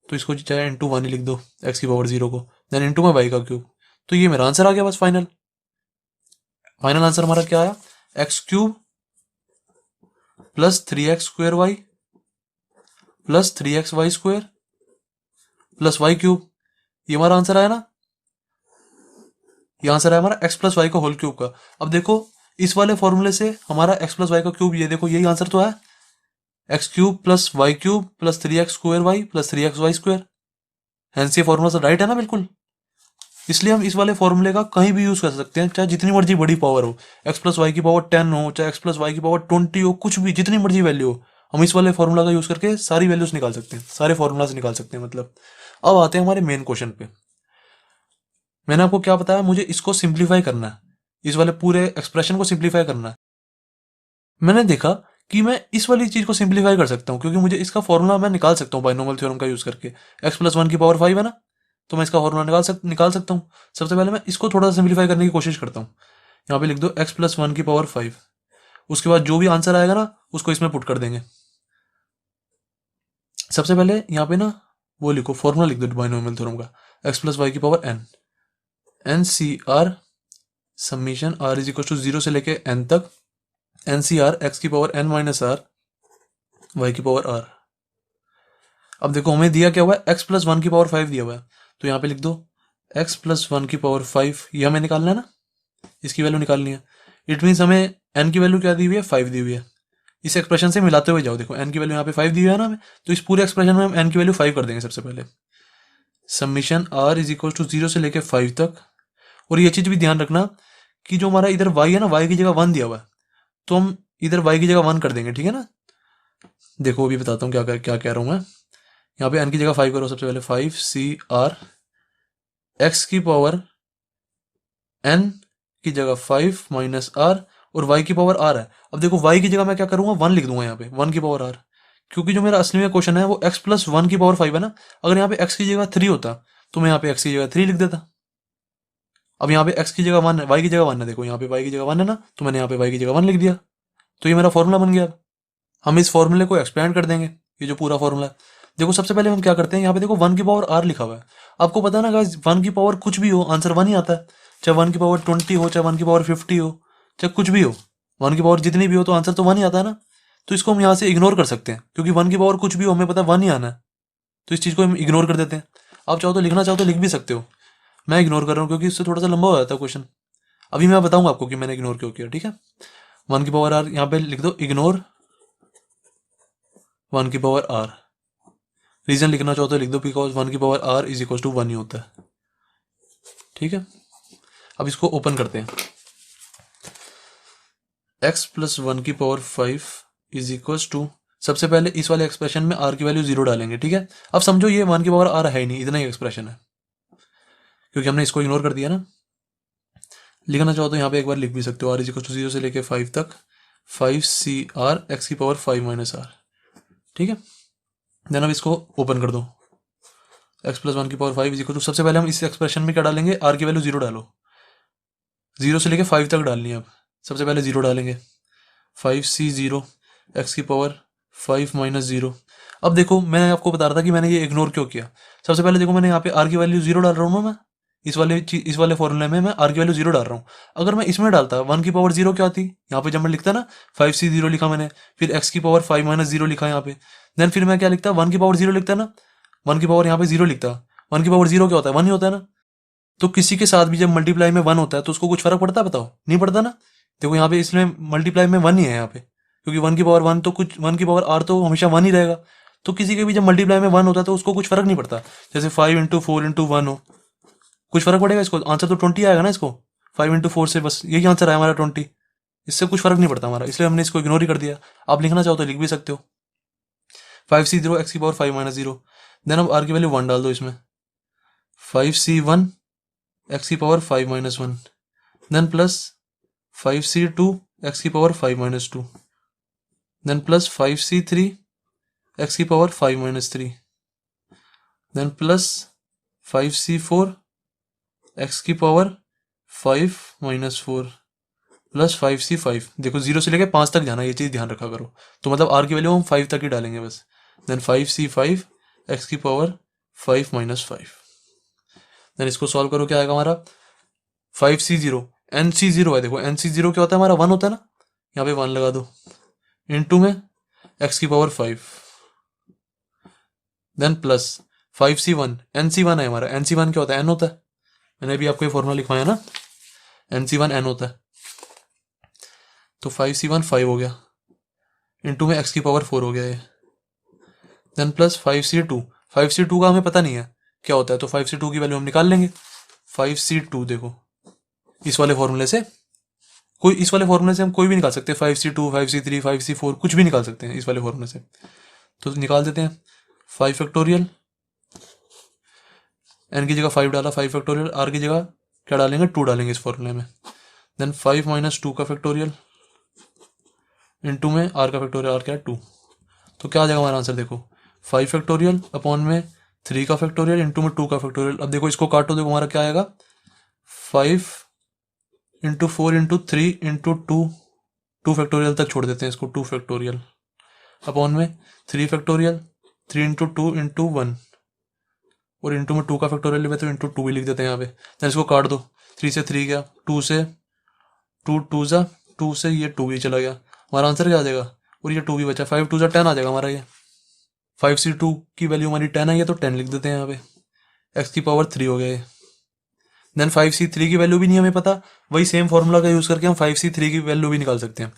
[SPEAKER 1] तो इसको चाहे इंटू 1 ही लिख दो एक्स की पावर 0 को। देन इंटू में वाई का क्यूब, तो ये मेरा आंसर आ गया बस। फाइनल फाइनल आंसर हमारा क्या आया, x cube plus 3x square y plus 3x y square plus y cube, ये हमारा आंसर आया ना। ये आंसर आया हमारा एक्स प्लस वाई का होल क्यूब का। अब देखो इस वाले फॉर्मूले से हमारा एक्स प्लस वाई का क्यूब, ये देखो यही आंसर तो है, x cube plus y cube plus 3x square y plus 3x y square. Hence ये फॉर्मूला तो राइट है ना बिल्कुल। इसलिए हम इस वाले फॉर्मूले का कहीं भी यूज कर सकते हैं, चाहे जितनी मर्जी बड़ी पावर हो, एक्स प्लस वाई की पावर 10 हो, चाहे एक्स प्लस वाई की पावर 20 हो, कुछ भी जितनी मर्जी वैल्यू हो, हम इस वाले फॉर्मूला का यूज करके सारी वैल्यूज निकाल सकते हैं, सारे फॉर्मूलाज निकाल सकते हैं मतलब। अब आते हैं हमारे मेन क्वेश्चन पे। मैंने आपको क्या बताया, मुझे इसको सिंप्लीफाई करना है, इस वाले पूरे एक्सप्रेशन को सिंप्लीफाई करना है। मैंने देखा कि मैं इस वाली चीज को सिंप्लीफाई कर सकता हूँ, क्योंकि मुझे इसका फॉर्मूला मैं निकाल सकता हूँ बाइनोमियल थ्योरम का यूज करके। एक्स प्लस 1 की पावर 5 है ना, तो मैं इसका फॉर्मूला निकाल सकता हूँ। सबसे पहले मैं इसको थोड़ा सा सिंप्लीफाई करने की कोशिश करता हूँ। यहाँ पे लिख दो एक्स प्लस 1 की पावर 5, उसके बाद जो भी आंसर आएगा ना उसको इसमें पुट कर देंगे। सबसे पहले यहाँ पे ना वो लिखो, फॉर्मूला लिख दो बाइनोमियल थ्योरम का, एक्स प्लस वाई की power n, n c r summation r is equal to 0 से लेके n तक, एन सी आर एक्स की power n minus r y की पावर r। अब देखो हमें दिया क्या हुआ है, एक्स प्लस 1 की पावर 5 दिया हुआ है, तो यहाँ पे लिख दो एक्स प्लस 1 की पावर 5, ये हमें निकालना है ना, इसकी वैल्यू निकालनी है। इट मीन्स हमें n की वैल्यू क्या दी हुई है, 5 दी हुई है। इस एक्सप्रेशन से मिलाते हुए जाओ, देखो n की वैल्यू यहाँ पे 5 दी हुई है ना हमें, तो इस पूरे एक्सप्रेशन में हम n की वैल्यू 5 कर देंगे सबसे पहले। Summation r is equal to 0 से लेके 5 तक। और ये चीज भी ध्यान रखना कि जो हमारा इधर y है ना, y की जगह 1 दिया हुआ है, तो हम इधर y की जगह 1 कर देंगे, ठीक है ना। देखो अभी बताता हूँ क्या क्या कह रहा हूँ मैं। यहाँ पे n की जगह 5 करो, सबसे पहले 5 CR x की पावर n की जगह 5 माइनस r और y की पावर r है। अब देखो y की जगह मैं क्या करूंगा, 1 लिख दूंगा यहाँ पे, 1 की पावर r, क्योंकि जो मेरा असली में क्वेश्चन है वो x प्लस 1 की पावर 5 है ना। अगर यहाँ पे x की जगह 3 होता तो मैं यहाँ पे x की जगह 3 लिख देता। अब यहाँ पे x की जगह 1 है, y की जगह 1 है, देखो यहाँ पे y की जगह 1 है ना, तो मैंने यहाँ पे y की जगह 1 लिख दिया, तो ये मेरा फॉर्मूला बन गया। हम इस फॉर्मूले को एक्सपेंड कर देंगे, ये जो पूरा फॉर्मूला है। देखो सबसे पहले हम क्या करते हैं, यहाँ पे देखो 1 की पावर r लिखा हुआ है। आपको पता है ना गाइस, 1 की पावर कुछ भी हो आंसर 1 ही आता है, चाहे 1 की पावर 20 हो, चाहे 1 की पावर 50 हो, चाहे कुछ भी हो, 1 की पावर जितनी भी हो तो आंसर तो 1 ही आता है ना। तो इसको हम यहाँ से इग्नोर कर सकते हैं, क्योंकि 1 की पावर कुछ भी हो हमें पता है 1 ही आना है, तो इस चीज़ को हम इग्नोर कर देते हैं। आप चाहो तो लिखना चाहो तो लिख भी सकते हो, मैं इग्नोर कर रहा हूँ क्योंकि इससे थोड़ा सा लंबा हो जाता है क्वेश्चन। अभी मैं बताऊंगा आपको कि मैंने इग्नोर क्यों किया, ठीक है। 1 की पावर r, यहाँ पे लिख दो इग्नोर 1 की पावर r। रीजन लिखना चाहो तो लिख दो, बिकॉज 1 की power r is equal to 1 ही होता है, ठीक है। अब इसको ओपन करते हैं, x प्लस 1 की पावर 5 इज इक्वल टू, सबसे पहले इस वाले एक्सप्रेशन में r की वैल्यू 0 डालेंगे, ठीक है। अब समझो ये 1 की पावर r है ही नहीं, इतना ही एक्सप्रेशन है, क्योंकि हमने इसको इग्नोर कर दिया ना। लिखना चाहो तो यहाँ पे एक बार लिख भी सकते हो, r इज इक्वल टू 0 से लेके 5 तक 5CR x की पावर 5 माइनस r, ठीक है। देन अब इसको ओपन कर दो, x प्लस 1 की पावर 5 इज इक्वल टू, सबसे पहले हम इस एक्सप्रेशन में क्या डालेंगे, r की वैल्यू 0 डालो, 0 से लेके 5 तक डालनी है। अब सबसे पहले 0 डालेंगे, 5C0 x की पावर 5 माइनस 0। अब देखो मैं आपको बता रहा था कि मैंने ये इग्नोर क्यों किया। सबसे पहले देखो मैंने यहाँ पे r की वैल्यू 0 डाल रहा हूँ ना, मैं इस वाले फॉर्मूले में मैं r की वैल्यू 0 डाल रहा हूँ। अगर मैं इसमें डालता 1 की पावर 0 क्या आती, यहाँ पे जब मैं लिखता ना 5C0 लिखा मैंने, फिर x की पावर 5 माइनस 0 लिखा यहाँ पे, देन फिर मैं क्या लिखता, 1 की पावर 0 लिखता ना, 1 की पावर यहाँ पे 0 लिखता, 1 की पावर 0 क्या होता है, 1 ही होता है ना। तो किसी के साथ भी जब मल्टीप्लाई में 1 होता है तो उसको कुछ फर्क पड़ता है, बताओ? नहीं पड़ता ना। देखो यहाँ पे इसलिए मल्टीप्लाई में 1 ही है यहाँ पे, क्योंकि 1 की पावर 1 तो कुछ 1 की पावर r तो हमेशा 1 ही रहेगा। तो किसी के भी जब मल्टीप्लाई में 1 होता है तो उसको कुछ फर्क नहीं पड़ता। जैसे 5 इंटू 4 इंटू 1 हो, कुछ फर्क पड़ेगा इसको? आंसर तो 20 आएगा ना इसको। 5 इंटू 4 से बस यही आंसर आया हमारा 20, इससे कुछ फर्क नहीं पड़ता हमारा, इसलिए हमने इसको इग्नोर ही कर दिया। आप लिखना चाहो तो लिख भी सकते हो 5c0 x की पावर 5 माइनस 0। देन अब r की वैल्यू 1 डाल दो इसमें, 5c1 x की power 5 minus 1, then plus 5c2 x की power 5 minus 2, then plus 5c3 x की power 5 minus 3, then plus 5c4 x की पावर 5 माइनस 4, प्लस 5c5। देखो 0 से लेकर 5 तक जाना, ये चीज़ ध्यान रखा करो। तो मतलब r की वैल्यू हम 5 तक ही डालेंगे बस। देन 5c5 x की पावर 5 माइनस 5। देन इसको सॉल्व करो, क्या आएगा हमारा 5c0 nc0 है। देखो nc0 क्या होता है हमारा 1 होता है ना, यहाँ पे 1 लगा दो, इनटू में x की power 5, then plus 5c1 nc1 है हमारा। nc1 क्या होता है? n होता है। मैंने भी आपको ये फॉर्मूला लिखवाया ना, nc1 n होता है। तो 5c1 5 हो गया, इनटू में x की पावर 4 हो गया ये, देन प्लस 5c2 का हमें पता नहीं है क्या होता है, तो 5c2 की वैल्यू हम निकाल लेंगे। 5c2 देखो इस वाले फॉर्मूले से, इस वाले फॉर्मूले से हम कोई भी निकाल सकते हैं, 5c2 5c3 5c4 कुछ भी निकाल सकते हैं इस वाले फॉर्मूले से। तो निकाल देते हैं 5 फैक्टोरियल, n की जगह 5 डाला, 5 फैक्टोरियल, r की जगह क्या डालेंगे 2 डालेंगे इस फॉर्मूले में, देन 5 माइनस 2 का फैक्टोरियल, इनटू में r का फैक्टोरियल, r क्या है 2। तो क्या आ जाएगा हमारा आंसर? देखो 5 फैक्टोरियल अपॉन में 3 का फैक्टोरियल इंटू में 2 का फैक्टोरियल। अब देखो इसको काटो, देखो हमारा क्या आएगा 5 इंटू 4 इंटू 3 इंटू 2 फैक्टोरियल तक छोड़ देते हैं इसको, 2 फैक्टोरियल अपॉन में 3 फैक्टोरियल, 3 इंटू 2 इंटू 1, और इंटू में 2 का फैक्टोरियल में तो इंटू 2 भी लिख देते हैं यहाँ पे। देन इसको काट दो, 3 से 3 गया, 2 से 2 से ये 2 भी चला गया, हमारा आंसर क्या आ जाएगा? और ये 2 भी बचा, 5 2 से 10 आ जाएगा हमारा ये। 5c2 की वैल्यू हमारी 10 आई है तो 10 लिख देते हैं यहाँ पे, x की पावर 3 हो गया ये। देन 5c3 की वैल्यू भी नहीं हमें पता, वही सेम फॉर्मूला का यूज़ करके हम 5c3 की वैल्यू भी निकाल सकते हैं।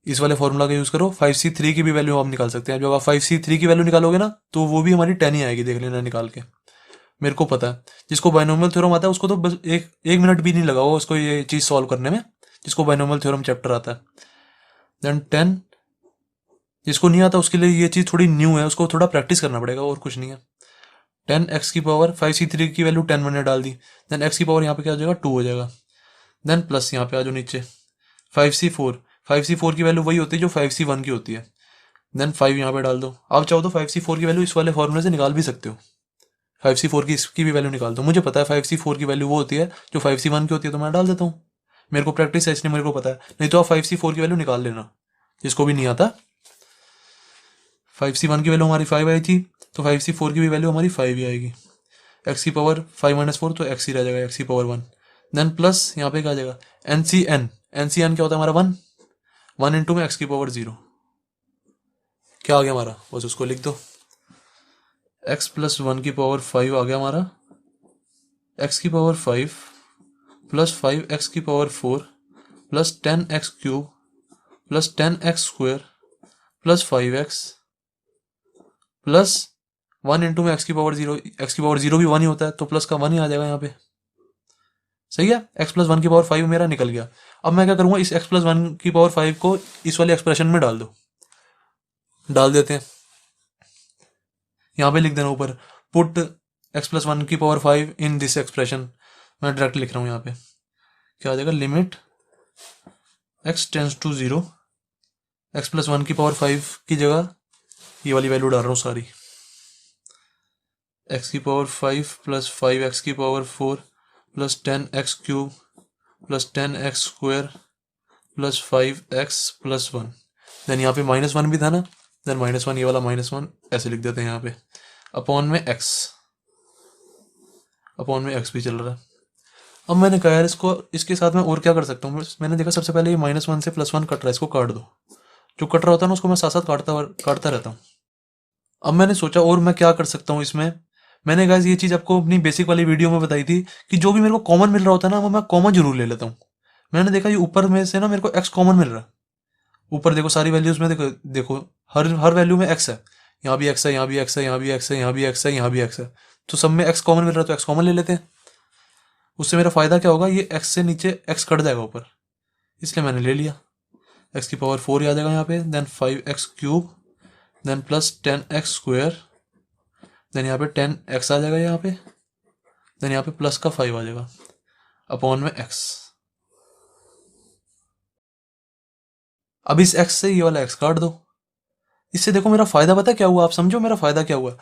[SPEAKER 1] इस वाले फॉर्मूला का यूज़ करो, 5c3 की भी वैल्यू आप निकाल सकते हैं। जब आप 5c3 की वैल्यू निकालोगे ना तो वो भी हमारी 10 ही आएगी, देख लेना निकाल के, मेरे को पता है। जिसको बाइनोमियल थ्योरम आता है उसको तो बस एक मिनट भी नहीं लगा होगा उसको ये चीज़ सॉल्व करने में, जिसको बाइनोमियल थ्योरम चैप्टर आता है। देन 10, जिसको नहीं आता उसके लिए ये चीज़ थोड़ी न्यू है, उसको थोड़ा प्रैक्टिस करना पड़ेगा, और कुछ नहीं है। 10 x की पावर 5c3 की वैल्यू 10 मैंने डाल दी, देन x की पावर यहाँ पे क्या हो जाएगा 2 हो जाएगा, देन प्लस यहाँ पे आ जाओ नीचे 5c4 की वैल्यू वही होती है जो 5c1 की होती है, देन 5 यहाँ पे डाल दो। आप चाहो तो 5c4 की वैल्यू इस वाले फॉर्मूले से निकाल भी सकते हो, 5c4 की इसकी भी वैल्यू निकाल दो। मुझे पता है 5c4 की वैल्यू वो होती है जो 5c1 की होती है, तो मैं डाल देता हूँ, मेरे को प्रैक्टिस है इसलिए मेरे को पता है। नहीं तो आप 5c4 की वैल्यू निकाल लेना जिसको भी नहीं आता। 5c1 की वैल्यू हमारी 5 आई थी, तो 5c4 की भी वैल्यू हमारी 5 ही आएगी, x की पावर 5 माइनस 4 तो x ही रह जाएगा, x की पावर 1, देन प्लस यहाँ पे क्या आ जाएगा NCN क्या होता है हमारा 1 इंटू में x की पावर 0। क्या आ गया हमारा, बस उसको लिख दो, x प्लस 1 की पावर 5 आ गया हमारा, x की पावर 5 प्लस 5x की power 4 plus 10x cube plus 10x square plus 5x plus 1 into में x की पावर 0, x की पावर 0 भी 1 ही होता है तो प्लस का 1 ही आ जाएगा यहाँ पे, सही है। x प्लस 1 की पावर 5 मेरा निकल गया। अब मैं क्या करूँगा, इस x प्लस 1 की पावर 5 को इस वाले एक्सप्रेशन में डाल देते हैं, यहाँ पे लिख देना ऊपर पुट x प्लस 1 की पावर 5 इन दिस एक्सप्रेशन। मैं डायरेक्ट लिख रहा हूँ यहाँ पे, क्या आ जाएगा limit x tends to 0, x plus 1 की पावर 5 की जगह ये वाली वैल्यू डाल रहा हूँ सारी, x की पावर 5 प्लस 5x की power 4 plus 10x cube plus 10x square plus 5x plus 1, then यहाँ पे -1 भी था ना, देन -1 ये वाला -1 ऐसे लिख देते हैं यहाँ पे, अपॉन में x भी चल रहा है। अब मैंने कहा यार इसको इसके साथ मैं और क्या कर सकता हूँ, मैंने देखा सबसे पहले ये -1 से +1 कट रहा है, इसको काट दो, जो कट रहा होता है ना उसको मैं साथ साथ काटता रहता हूँ। अब मैंने सोचा और मैं क्या कर सकता हूँ इसमें, मैंने गाइस ये चीज़ आपको अपनी बेसिक वाली वीडियो में बताई थी कि जो भी मेरे को कॉमन मिल रहा होता है ना, वो मैं कॉमन जरूर ले लेता हूँ। मैंने देखा ये ऊपर में से ना मेरे को एक्स कॉमन मिल रहा है। ऊपर देखो सारी वैल्यूज में देखो देखो हर वैल्यू में एक्स है। यहाँ भी एक्स है, यहाँ भी एक्स है, यहाँ भी एक्स है, यहाँ भी एक्स है, यहाँ भी एक्स है। तो सब में एक्स कॉमन मिल रहा है, तो एक्स कॉमन ले लेते हैं। उससे मेरा फायदा क्या होगा, ये एक्स से नीचे एक्स कट जाएगा ऊपर, इसलिए मैंने ले लिया। एक्स की पावर 4 आ जाएगा यहाँ पे, then 5x³ then plus 10x², then यहाँ पे 10x आ जाएगा यहाँ पे, देन यहाँ पे प्लस का 5 आ जाएगा अपॉन में x। अब इस x से ये वाला x काट दो। इससे देखो मेरा फायदा पता क्या हुआ, आप समझो मेरा फायदा क्या हुआ।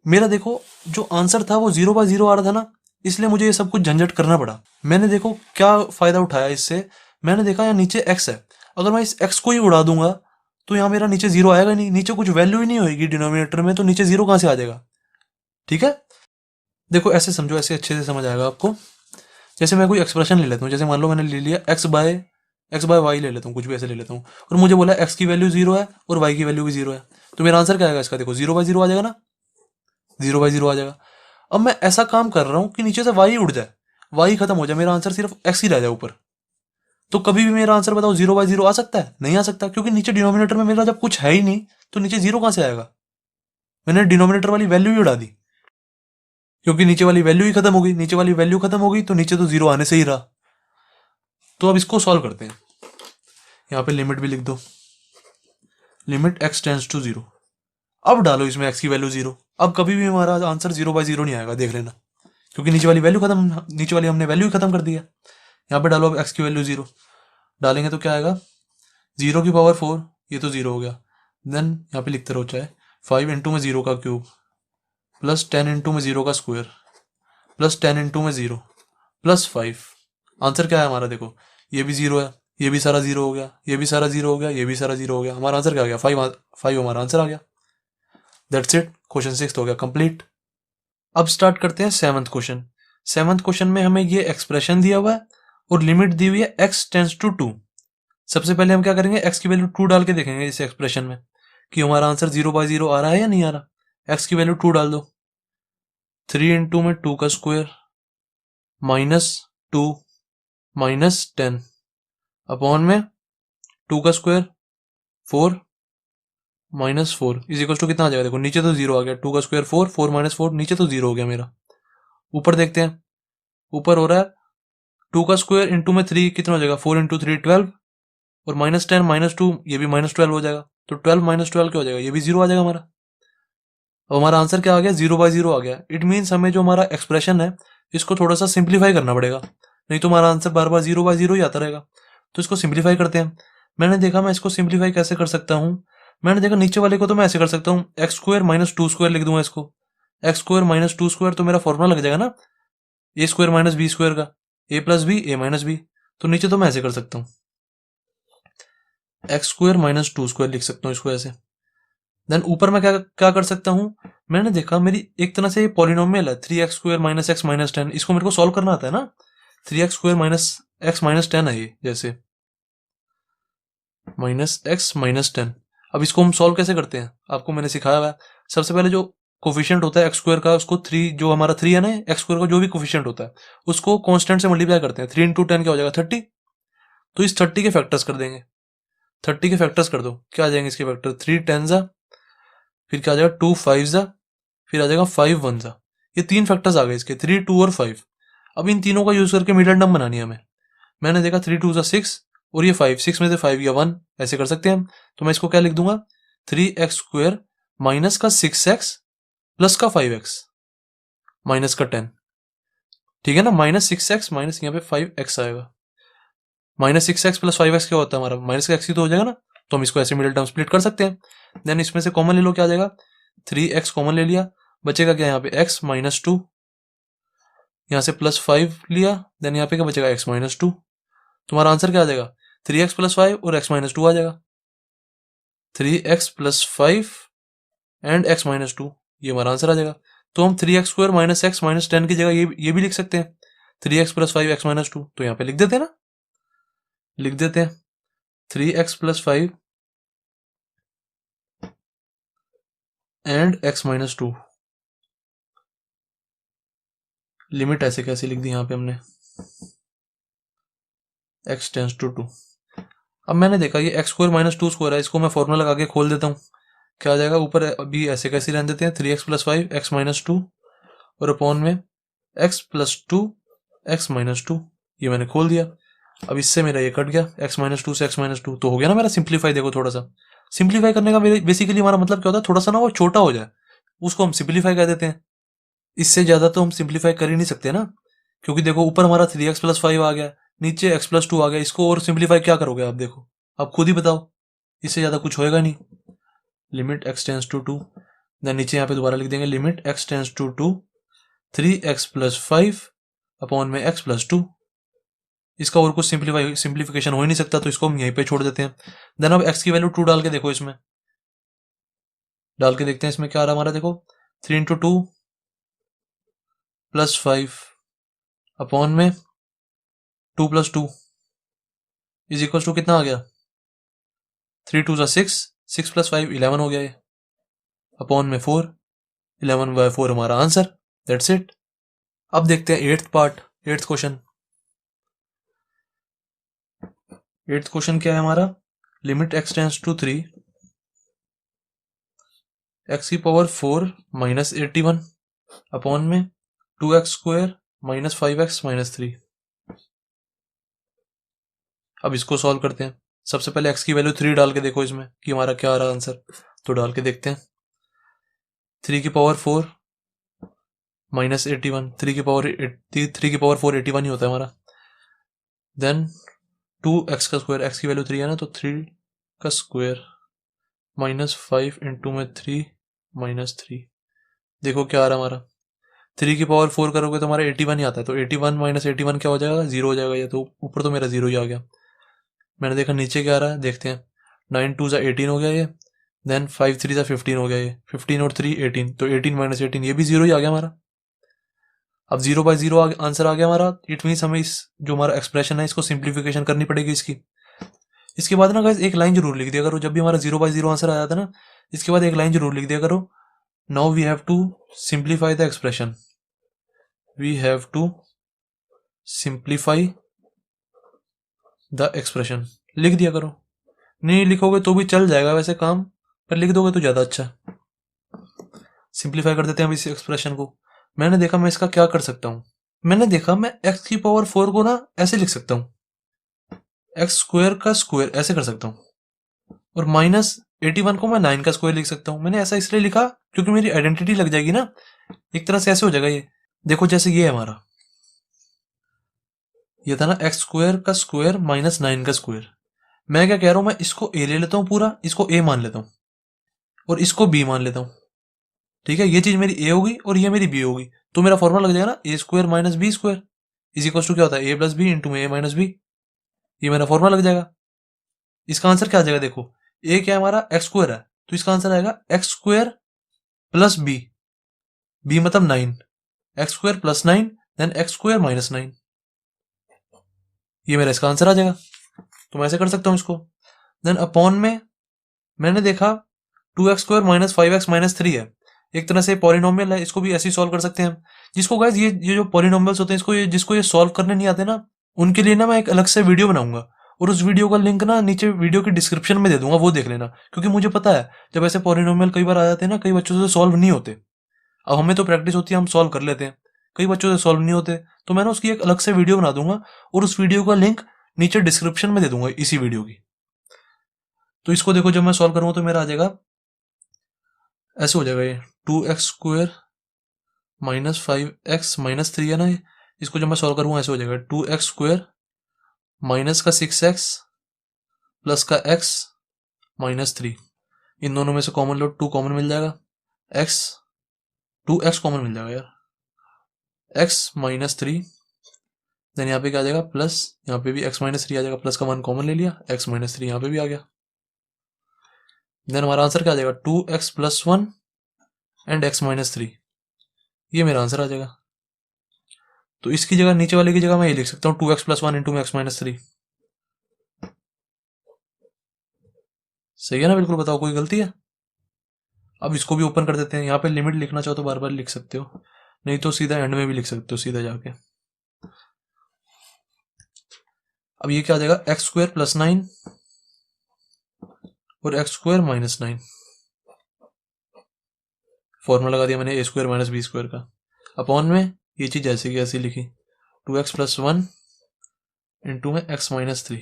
[SPEAKER 1] मेरा देखो जो आंसर था वो 0/0 आ रहा था ना, इसलिए मुझे ये सब कुछ झंझट करना पड़ा। मैंने देखो क्या फायदा उठाया इससे, मैंने देखा यहाँ नीचे x है, अगर मैं इस x को ही उड़ा दूंगा तो यहाँ मेरा नीचे 0 आएगा नहीं, नीचे कुछ वैल्यू ही नहीं होगी डिनोमिनेटर में, तो नीचे 0 कहाँ से आ जाएगा। ठीक है, देखो ऐसे समझो, ऐसे अच्छे से समझ आएगा आपको। जैसे मैं कोई एक्सप्रेशन ले लेता हूँ, जैसे मान लो मैंने ले लिया x/y ले लेता हूँ, कुछ भी ऐसे ले लेता हूँ, और मुझे बोला x की वैल्यू 0 है और y की वैल्यू भी 0 है, तो मेरा आंसर क्या आएगा इसका, देखो 0/0 आ जाएगा ना, 0/0 आ जाएगा। अब मैं ऐसा काम कर रहा हूँ कि नीचे से y उड़ जाए, y खत्म हो जाए, मेरा आंसर सिर्फ x ही रह जाए ऊपर। तो कभी भी मेरा आंसर बताओ 0/0 आ सकता है, नहीं आ सकता, क्योंकि नीचे डिनोमिनेटर में मेरा जब कुछ है ही नहीं तो नीचे 0 कहां से आएगा। मैंने डिनोमिनेटर वाली वैल्यू ही उड़ा दी, क्योंकि नीचे वाली वैल्यू ही खत्म हो गई, नीचे वाली वैल्यू खत्म हो गई तो नीचे तो 0 आने से ही रहा। तो अब इसको सॉल्व करते हैं, यहाँ पे लिमिट भी लिख दो, लिमिट x टेंड्स टू 0। अब डालो इसमें x की वैल्यू 0, अब कभी भी हमारा आंसर 0/0 नहीं आएगा, देख लेना, क्योंकि नीचे वाली वैल्यू खत्म, नीचे वाली हमने वैल्यू ही खत्म कर दिया। यहाँ पे डालो अब x की वैल्यू 0, डालेंगे तो क्या आएगा, 0 की पावर 4, ये तो 0 हो गया, देन यहाँ पे लिखते रहो चाहे 5 इंटू में 0 का क्यूब प्लस 10 इंटू में 0 का स्क्वायर प्लस 10 इंटू में 0 प्लस 5। आंसर क्या है हमारा, देखो ये भी 0 है, ये भी सारा 0 हो गया, ये भी सारा 0 हो गया, ये भी सारा 0 हो गया, हमारा आंसर क्या आ गया, 5 हमारा आंसर आ गया। दैट्स इट, क्वेश्चन 6 हो गया कंप्लीट। अब स्टार्ट करते हैं 7th क्वेश्चन। 7th क्वेश्चन में हमें ये एक्सप्रेशन दिया हुआ है और लिमिट दी हुई है x टेंड्स टू 2। सबसे पहले हम क्या करेंगे, x की वैल्यू 2 डाल के देखेंगे इस एक्सप्रेशन में कि हमारा आंसर 0/0 आ रहा है या नहीं आ रहा। x की वैल्यू 2 डाल दो, 3 इंटू में 2 का स्क्वायर -2 -10 अपॉन में 2 का स्क्वायर 4 -4 इज इक्वल टू कितना आ जाएगा, देखो नीचे तो 0 आ गया, 2 का स्क्वायर 4, 4 - 4 नीचे तो 0 हो गया मेरा। ऊपर देखते हैं, ऊपर हो रहा है 2 का स्क्वायर इंटू में 3 कितना हो जाएगा, 4 इंटू 3 12 और -10 -2 ये भी -12 हो जाएगा, तो 12 -12 क्या हो जाएगा, ये भी 0 आ जाएगा हमारा। अब हमारा आंसर क्या आ गया, 0/0 आ गया। इट मीन्स हमें जो हमारा एक्सप्रेशन है इसको थोड़ा सा सिंप्लीफाई करना पड़ेगा, नहीं तो हमारा आंसर बार बार 0/0 ही आता रहेगा। तो इसको सिंप्लीफाई करते हैं। मैंने देखा मैं इसको सिंप्लीफाई कैसे कर सकता हूँ, मैंने देखा नीचे वाले को तो मैं ऐसे कर सकता हूँ, x² - 2² लिख दूंगा इसको, x² - 2² तो मेरा फॉर्मूला लग जाएगा ना a² - b² का, a + b a - b। तो नीचे तो मैं ऐसे कर सकता हूँ, x² - 2² लिख सकता हूँ इसको ऐसे। देन ऊपर मैं क्या क्या कर सकता हूँ, मैंने देखा मेरी एक तरह से ये पॉलिनोमियल है 3x² - x - 10, इसको मेरे को सॉल्व करना आता है ना। 3x² - x - 10 है ये, जैसे -x - 10। अब इसको हम सॉल्व कैसे करते हैं, आपको मैंने सिखाया हुआ है। सबसे पहले जो कोफिशिएंट होता है x² का, उसको 3, जो हमारा 3 है ना, x² का जो भी कोफिशिएंट होता है उसको कांस्टेंट से मल्टीप्लाई करते हैं। 3 × 10 क्या हो जाएगा, 30। तो इस 30 के फैक्टर्स कर देंगे, 30 के फैक्टर्स कर दो, क्या आ जाएंगे इसके फैक्टर, 3 10 फिर क्या आ जाएगा 2 5 फिर आ जाएगा 5 1। ये 3 फैक्टर्स आ गए इसके, 3 2 और 5। अब इन तीनों का यूज करके मिडल टर्म बनानी है हमें। मैंने देखा 3 2 6 और ये 5, 6 में से 5 या 1 ऐसे कर सकते हैं हम। तो मैं इसको क्या लिख दूंगा, 3x² माइनस का 6x प्लस का 5x माइनस का 10। ठीक है ना, -6x माइनस यहाँ पे 5x आएगा। -6x प्लस 5x क्या होता है हमारा, माइनस का x ही तो हो जाएगा ना। तो हम इसको ऐसे मिडिल टर्म स्प्लिट कर सकते हैं। देन इसमें से कॉमन ले लो, क्या आ जाएगा, 3x कॉमन ले लिया, बचेगा क्या यहाँ पे x - 2, यहाँ से +5 लिया, देन यहाँ पे क्या बचेगा x - 2। तुम्हारा आंसर क्या आ जाएगा, 3x + 5 और x - 2 आ जाएगा। 3x + 5 एंड x - 2, ये हमारा आंसर आ जाएगा। तो हम 3x² - x - 10 की जगह ये भी लिख सकते हैं, 3x + 5 x - 2। तो यहाँ पे लिख देते हैं ना, लिख देते हैं 3x + 5 एंड x - 2। लिमिट ऐसे कैसे लिख दी यहाँ पे हमने, x टेंस टू 2। अब मैंने देखा ये x square minus two square है, इसको मैं फॉर्मूला लगा के खोल देता हूँ, क्या आ जाएगा ऊपर अभी ऐसे कैसे रहने देते हैं, 3x plus 5 x minus two और अपॉन में x plus two x minus two. ये मैंने खोल दिया। अब इससे मेरा ये कट गया, x माइनस टू से x माइनस टू, तो हो गया ना मेरा सिंप्लीफाई। देखो थोड़ा सा सिंप्लीफाई करने का बेसिकली हमारा मतलब क्या होता है, थोड़ा सा ना वो छोटा हो जाए उसको हम सिंप्लीफाई कर देते हैं। इससे ज्यादा तो हम सिंप्लीफाई कर ही नहीं सकते ना, क्योंकि देखो ऊपर हमारा 3x प्लस 5 आ गया, नीचे x प्लस 2 आ गया, इसको और सिंप्लीफाई क्या करोगे आप, देखो आप खुद ही बताओ, इससे ज्यादा कुछ होएगा नहीं। Limit x tends to 2, then नीचे यहाँ पे दोबारा लिख देंगे limit x tends to 2 3x plus 5 upon में x प्लस 2। इसका और कुछ सिंप्लीफिकेशन हो ही नहीं सकता, तो इसको हम यहीं पे छोड़ देते हैं। देन अब x की वैल्यू 2 डाल के देखो, इसमें डाल के देखते हैं इसमें क्या आ रहा है हमारा, देखो 3 इंटू 2 प्लस 5 अपॉन में 2 प्लस 2 इज इक्वल टू कितना आ गया, 3 टू 6, 6 प्लस 5 11 हो गया ये, अपॉन में 4, 11/4 हमारा आंसर। That's it. अब देखते हैं eighth part, eighth question. Eighth question क्या है हमारा, limit x tends to 3 x की पावर 4 माइनस 81 अपॉन में 2x square minus 5x minus 3। अब इसको सॉल्व करते हैं। सबसे पहले x की वैल्यू 3 डाल के देखो इसमें कि हमारा क्या आ रहा है आंसर, तो डाल के देखते हैं। 3 की पावर 4 माइनस 81, 3 की पावर 4 81 ही होता है हमारा। देन 2x का स्क्वायर, x की वैल्यू 3 है ना, तो 3 का स्क्वायर माइनस 5 इंटू में 3 माइनस 3। देखो क्या आ रहा है हमारा, 3 की पावर 4 करोगे तो हमारा 81 ही आता है, तो 81 माइनस 81 क्या हो जाएगा, 0 हो जाएगा। ये तो ऊपर तो मेरा 0 ही आ गया। मैंने देखा नीचे क्या आ रहा है, देखते हैं। 9 2 18 हो गया ये, देन 5 3 15 हो गया ये, 15 और 3 18, तो 18 माइनस 18 ये भी 0 ही आ गया हमारा। अब 0/0 आंसर आ गया हमारा। इट मीन्स हमें इस जो हमारा एक्सप्रेशन है इसको सिंप्लीफिकेशन करनी पड़ेगी इसकी। इसके बाद ना गाइस एक लाइन जरूर लिख दिया करो, जब भी हमारा 0/0 आंसर आ जाता है ना, इसके बाद एक लाइन जरूर लिख दिया करो, now we have to simplify the expression, we have to simplify the expression, लिख दिया करो। नहीं लिखोगे तो भी चल जाएगा वैसे काम, पर लिख दोगे तो ज्यादा अच्छा। सिंप्लीफाई कर देते हैं अब इस एक्सप्रेशन को। मैंने देखा मैं इसका क्या कर सकता हूं, मैंने देखा मैं x की पावर 4 को ना ऐसे लिख सकता हूं, एक्स स्क्वायर का स्क्वायर ऐसे कर सकता हूं, और माइनस 81 को मैं 9 का स्क्वायर लिख सकता हूं। मैंने ऐसा इसलिए लिखा क्योंकि मेरी आइडेंटिटी लग जाएगी ना, एक तरह से ऐसे हो जाएगा ये। देखो जैसे ये है हमारा, ये था ना एक्स स्क्वायर का स्क्वायर माइनस 9 का स्क्वायर। मैं क्या कह रहा हूं, मैं इसको a ले लेता हूं पूरा, इसको a मान लेता हूं और इसको b मान लेता हूं। ठीक है, ये चीज मेरी a होगी और ये मेरी b होगी, तो मेरा फॉर्मूला लग जाएगा ना, a square minus b square is equal to क्या होता है, a प्लस बी इंटू में a माइनस बी। ये मेरा फॉर्मूला लग जाएगा। इसका आंसर क्या आ जाएगा, देखो a क्या है हमारा, एक्स स्क्वायर है, तो इसका आंसर आएगा x square plus b, b मतलब 9, x square plus 9 then x square minus 9। ये मेरा इसका आंसर आ जाएगा। तो मैं ऐसे कर सकता हूं इसको। देन अपॉन में मैंने देखा 2x square minus 5x minus 3 है, एक तरह से पॉलिनोमियल है, इसको भी ऐसे ही सॉल्व कर सकते हैं। जिसको गाइस ये जो पॉलिनोमियल्स होते हैं, इसको जिसको ये सॉल्व करने नहीं आते ना, उनके लिए ना मैं एक अलग से वीडियो बनाऊंगा, और उस वीडियो का लिंक ना नीचे वीडियो की डिस्क्रिप्शन में दे दूंगा, वो देख लेना। क्योंकि मुझे पता है जब ऐसे पॉलिनोमियल कई बार आ जाते हैं ना, कई बच्चों से सॉल्व नहीं होते। अब हमें तो प्रैक्टिस होती है, हम सॉल्व कर लेते हैं, कई बच्चों से सॉल्व नहीं होते, तो मैं ना उसकी एक अलग से वीडियो बना दूंगा, और उस वीडियो का लिंक नीचे डिस्क्रिप्शन में दे दूंगा इसी वीडियो की। तो इसको देखो जब मैं सॉल्व करूंगा तो मेरा आ जाएगा ऐसे हो जाएगा, ये 2x square minus 5x minus 3 है ना, इसको जब मैं सॉल्व करूंगा ऐसे हो जाएगा 2x स्क्वायर माइनस का 6x प्लस का x माइनस 3। इन दोनों में से कॉमन लो, 2 कॉमन मिल जाएगा, x 2x कॉमन मिल जाएगा यार, x माइनस 3। देन यहाँ पे क्या आ जाएगा प्लस, यहाँ पे भी x माइनस 3 आ जाएगा, प्लस का वन कॉमन ले लिया, x माइनस 3 यहाँ पे भी आ गया। देन हमारा आंसर क्या आ जाएगा, 2x plus 1 and x minus 3। ये मेरा आंसर आ जाएगा। तो इसकी जगह नीचे वाले की जगह मैं ये लिख सकता हूँ 2x प्लस 1 इंटू में x माइनस 3। सही है ना, बिल्कुल बताओ कोई गलती है। अब इसको भी ओपन कर देते हैं, यहाँ पे लिमिट लिखना चाहो तो बार बार लिख सकते हो। नहीं तो सीधा एंड में भी लिख सकते हो सीधा जाके। अब ये क्या आ जाएगा, एक्स स्क्वायर प्लस 9 और एक्स स्क्वायर माइनस 9। फॉर्मूला लगा दिया मैंने ए स्क्वायर माइनस बी स्क्वायर का, अपॉन में ये चीज ऐसे की ऐसी लिखी 2x प्लस 1 इंटू में x माइनस 3।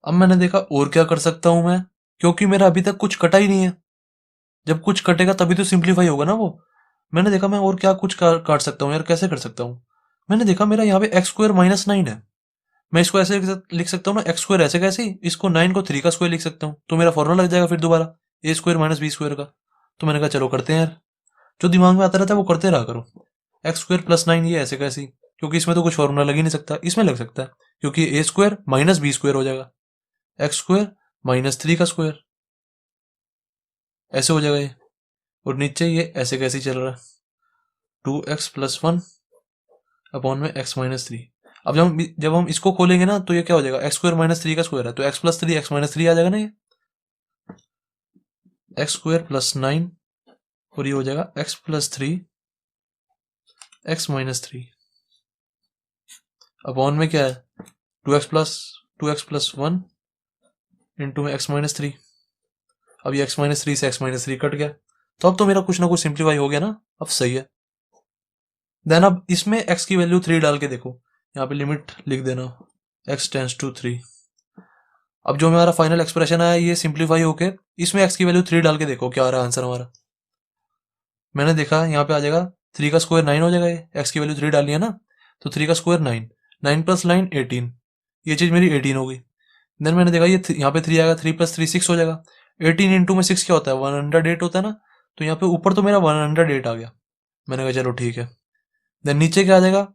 [SPEAKER 1] अब मैंने देखा और क्या कर सकता हूं मैं, क्योंकि मेरा अभी तक कुछ कटा ही नहीं है। जब कुछ कटेगा तभी तो सिंप्लीफाई होगा ना वो। मैंने देखा मैं और क्या कुछ काट सकता हूँ यार, कैसे कर सकता हूँ। मैंने देखा मेरा यहाँ पे एक्स स्क्वायर माइनस 9 है, मैं इसको ऐसे लिख सकता हूँ ना, एक्स स्क्वायर ऐसे कैसे, इसको 9 को 3 का स्क्वायर लिख सकता हूँ, तो मेरा फॉर्मूला लग जाएगा फिर दोबारा ए स्क्वायर माइनस बी स्क्वायर का। तो मैंने कहा चलो करते हैं यार, जो दिमाग में आता रहता है वो करते रहा करो। एक्स स्क्वायर प्लस 9 ये ऐसे कैसे, क्योंकि इसमें तो कुछ फॉर्मूला लग ही नहीं सकता, इसमें लग सकता है क्योंकि ए स्क्वायर माइनस बी स्क्वायर हो जाएगा, एक्स स्क्वायर माइनस 3 का स्क्वायर ऐसे हो जाएगा ये। और नीचे ये ऐसे कैसे चल रहा है 2x प्लस 1 अपॉन में x माइनस 3। अब जब हम इसको खोलेंगे ना तो ये क्या हो जाएगा, एक्स स्क्वायर माइनस 3 का स्क्वायर है तो x प्लस 3 x माइनस 3 आ जाएगा ना, ये एक्स स्क्वायर प्लस 9 और ये हो जाएगा x plus 3 x minus 3 upon में क्या है 2x प्लस 1 इंटू में x माइनस 3। अब ये x माइनस 3 से x माइनस 3 कट गया, तो अब तो मेरा कुछ ना कुछ सिंप्लीफाई हो गया ना, अब सही है। देन अब इसमें x की वैल्यू 3 डाल के देखो, यहाँ पे लिमिट लिख देना x टेंस टू 3। अब जो हमारा फाइनल एक्सप्रेशन आया ये सिंप्लीफाई होके इसमें x की वैल्यू 3 डाल के देखो क्या आ रहा है आंसर हमारा। मैंने देखा यहाँ पे आ जाएगा 3 का स्क्वायर 9 हो जाएगा, ये x की वैल्यू 3 डाली है ना, तो 3 का स्क्वायर 9, 9 प्लस 9 18, ये चीज मेरी 18 हो गई। देन मैंने देखा ये यहाँ पे 3 आएगा, 3 प्लस 3 6 हो जाएगा, 18 इंटू में 6 क्या होता है 108 होता है ना, तो यहाँ पे ऊपर तो मेरा 108 आ गया। मैंने कहा चलो ठीक है। देन नीचे क्या आ जाएगा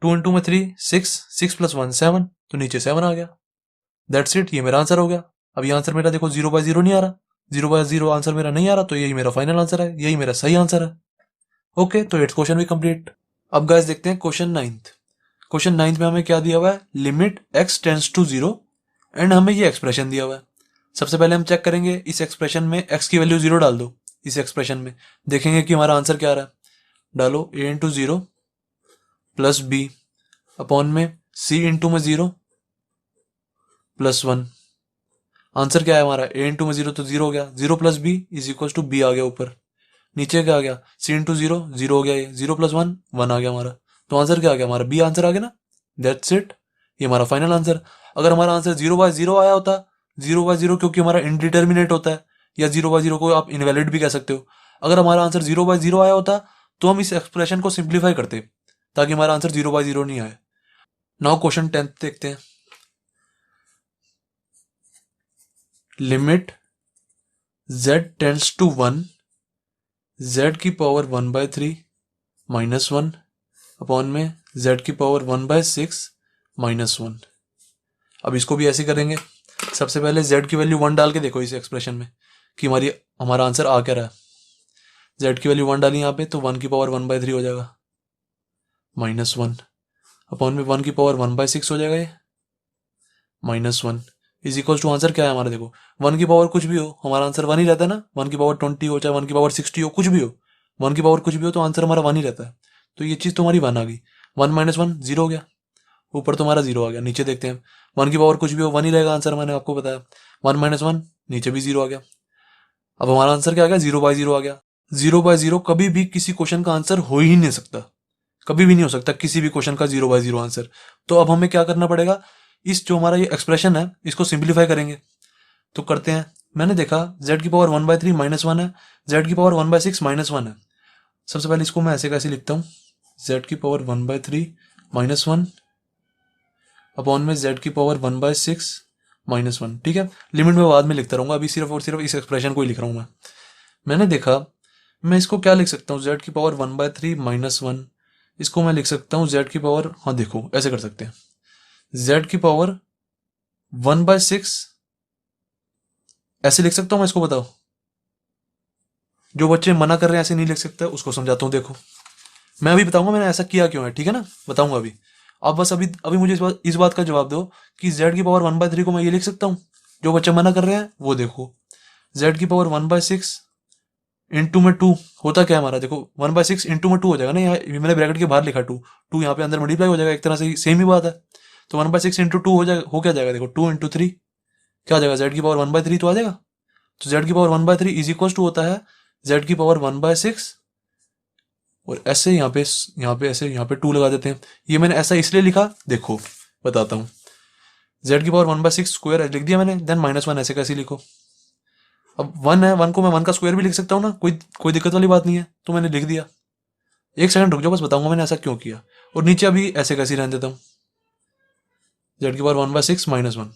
[SPEAKER 1] 2 इंटू में 3 6, 6 प्लस 1 7, तो नीचे 7 आ गया। दैट्स इट, ये मेरा आंसर हो गया। अब ये आंसर मेरा देखो 0 बाय 0 नहीं आ रहा, 0 बाय 0 आंसर मेरा नहीं आ रहा, तो यही मेरा फाइनल आंसर है, यही मेरा सही आंसर है। ओके, तो 8th क्वेश्चन भी कंप्लीट। अब गाइस देखते हैं क्वेश्चन 9th। क्वेश्चन 9th में हमें क्या दिया हुआ है, limit x tends to 0 and हमें ये एक्सप्रेशन दिया हुआ है। सबसे पहले हम चेक करेंगे इस एक्सप्रेशन में x की वैल्यू 0 डाल दो, इस एक्सप्रेशन में देखेंगे कि हमारा आंसर क्या आ रहा है। डालो a into 0 plus b upon में c इंटू में 0 प्लस 1। आंसर क्या है हमारा, a इंटू में 0 तो 0 हो गया, 0 plus B is equal to B आ गया ऊपर, नीचे क्या आ गया c इंटू 0 0 हो गया, ये 0 प्लस 1 1 आ गया हमारा, तो आंसर क्या आ गया हमारा बी आंसर आ गया ना। दैट्स इट, ये हमारा फाइनल आंसर। अगर हमारा आंसर 0 बाय 0 आया होता, 0 बाय 0 क्योंकि हमारा इनडिटर्मिनेट होता है, या 0 बाय 0 को आप इनवैलिड भी कह सकते हो। अगर हमारा आंसर 0 बाय 0 आया होता तो हम इस एक्सप्रेशन को सिंप्लीफाई करते ताकि हमारा आंसर 0 बाय 0 नहीं आए। नाउ क्वेश्चन 10th देखते हैं। Limit z tends to 1 z की पावर 1 बाय 3 माइनस 1 अपॉन में z की पावर 1 बाय 6 माइनस 1। अब इसको भी ऐसे करेंगे, सबसे पहले z की वैल्यू 1 डाल के देखो इस एक्सप्रेशन में कि हमारा आंसर आ क्या रहा है। z की वैल्यू 1 डाली यहाँ पे तो 1 की पावर 1 बाय 3 हो जाएगा माइनस 1 अपॉन में 1 की पावर 1 बाय 6 हो जाएगा ये minus 1 is equal to answer क्या है हमारा, देखो 1 की पावर कुछ भी हो हमारा आंसर 1 ही रहता है ना, 1 की पावर 20 हो चाहे 1 की पावर 60 हो, कुछ भी हो 1 की पावर कुछ भी हो तो आंसर हमारा 1 ही रहता है। तो ये चीज़ तो हमारी 1 आ गई, 1 माइनस 1 0 हो गया, ऊपर तो हमारा 0 आ गया, नीचे देखते हैं 1 की पावर कुछ भी हो 1 ही रहेगा आंसर, मैंने आपको बताया 1 माइनस 1 नीचे भी 0 आ गया। अब हमारा आंसर क्या आ गया 0 बाय 0 आ गया। 0 बाय 0 कभी भी किसी क्वेश्चन का आंसर हो ही नहीं सकता, कभी भी नहीं हो सकता किसी भी क्वेश्चन का 0 बाय 0 आंसर। तो अब हमें क्या करना पड़ेगा, इस जो हमारा ये एक्सप्रेशन है इसको सिंप्लीफाई करेंगे। तो करते हैं, मैंने देखा z की पावर 1 बाय 3 माइनस 1 है, z की पावर 1 बाय 6 माइनस 1 है। सबसे पहले इसको मैं ऐसे कैसे लिखता हूँ, z की पावर 1 बाय 3 माइनस 1 अपॉन में z की पावर 1 बाय 6 माइनस 1। ठीक है, लिमिट में बाद में लिखता रहूंगा, अभी सिर्फ और सिर्फ इस एक्सप्रेशन को ही लिख रहा हूँ मैं। मैंने देखा मैं इसको क्या लिख सकता हूँ, z की पावर 1 बाय 3 माइनस 1, इसको मैं लिख सकता हूँ z की पावर, हाँ देखो ऐसे कर सकते हैं, z की पावर 1 बाय 6 ऐसे लिख सकता हूँ मैं इसको, बताओ। जो बच्चे मना कर रहे हैं ऐसे नहीं लिख सकते उसको समझाता हूँ, देखो मैं अभी बताऊंगा मैंने ऐसा किया क्यों है, ठीक है ना, बताऊंगा अभी। आप बस अभी अभी मुझे इस बात का जवाब दो कि z की पावर 1 बाय 3 को मैं ये लिख सकता हूँ। जो बच्चे मना कर रहे हैं वो देखो, z की पावर 1 बाय 6 इंटू में टू होता क्या है हमारा, देखो 1/6 इंटू में टू हो जाएगा ना, यहाँ मैंने ब्रैकेट के बाहर लिखा टू, टू यहाँ पे अंदर मल्टीप्लाई हो जाएगा, एक तरह से सेम ही बात है। तो 1/6 इंटू टू हो जाएगा, हो क्या जाएगा देखो, 2 × 3 क्या हो जाएगा, जेड की पावर 1/3 तो आ जाएगा। तो जेड की पावर 1/3 इज इक्वल टू होता है जेड की पावर 1/6, और ऐसे यहाँ पे टू लगा देते हैं। ये मैंने ऐसा इसलिए लिखा, देखो बताता हूँ, जेड की पावर 1/6 स्क्वायर लिख दिया मैंने, देन -1 ऐसे कैसे लिखो। अब 1 है, 1 को मैं 1 का स्क्वायर भी लिख सकता हूँ ना, कोई दिक्कत वाली बात नहीं है, तो मैंने लिख दिया। एक सेकंड रुक जाओ, बस बताऊंगा मैंने ऐसा क्यों किया। और नीचे अभी ऐसे कैसे रहने देता हूँ, जेड की पावर 1/6 -1।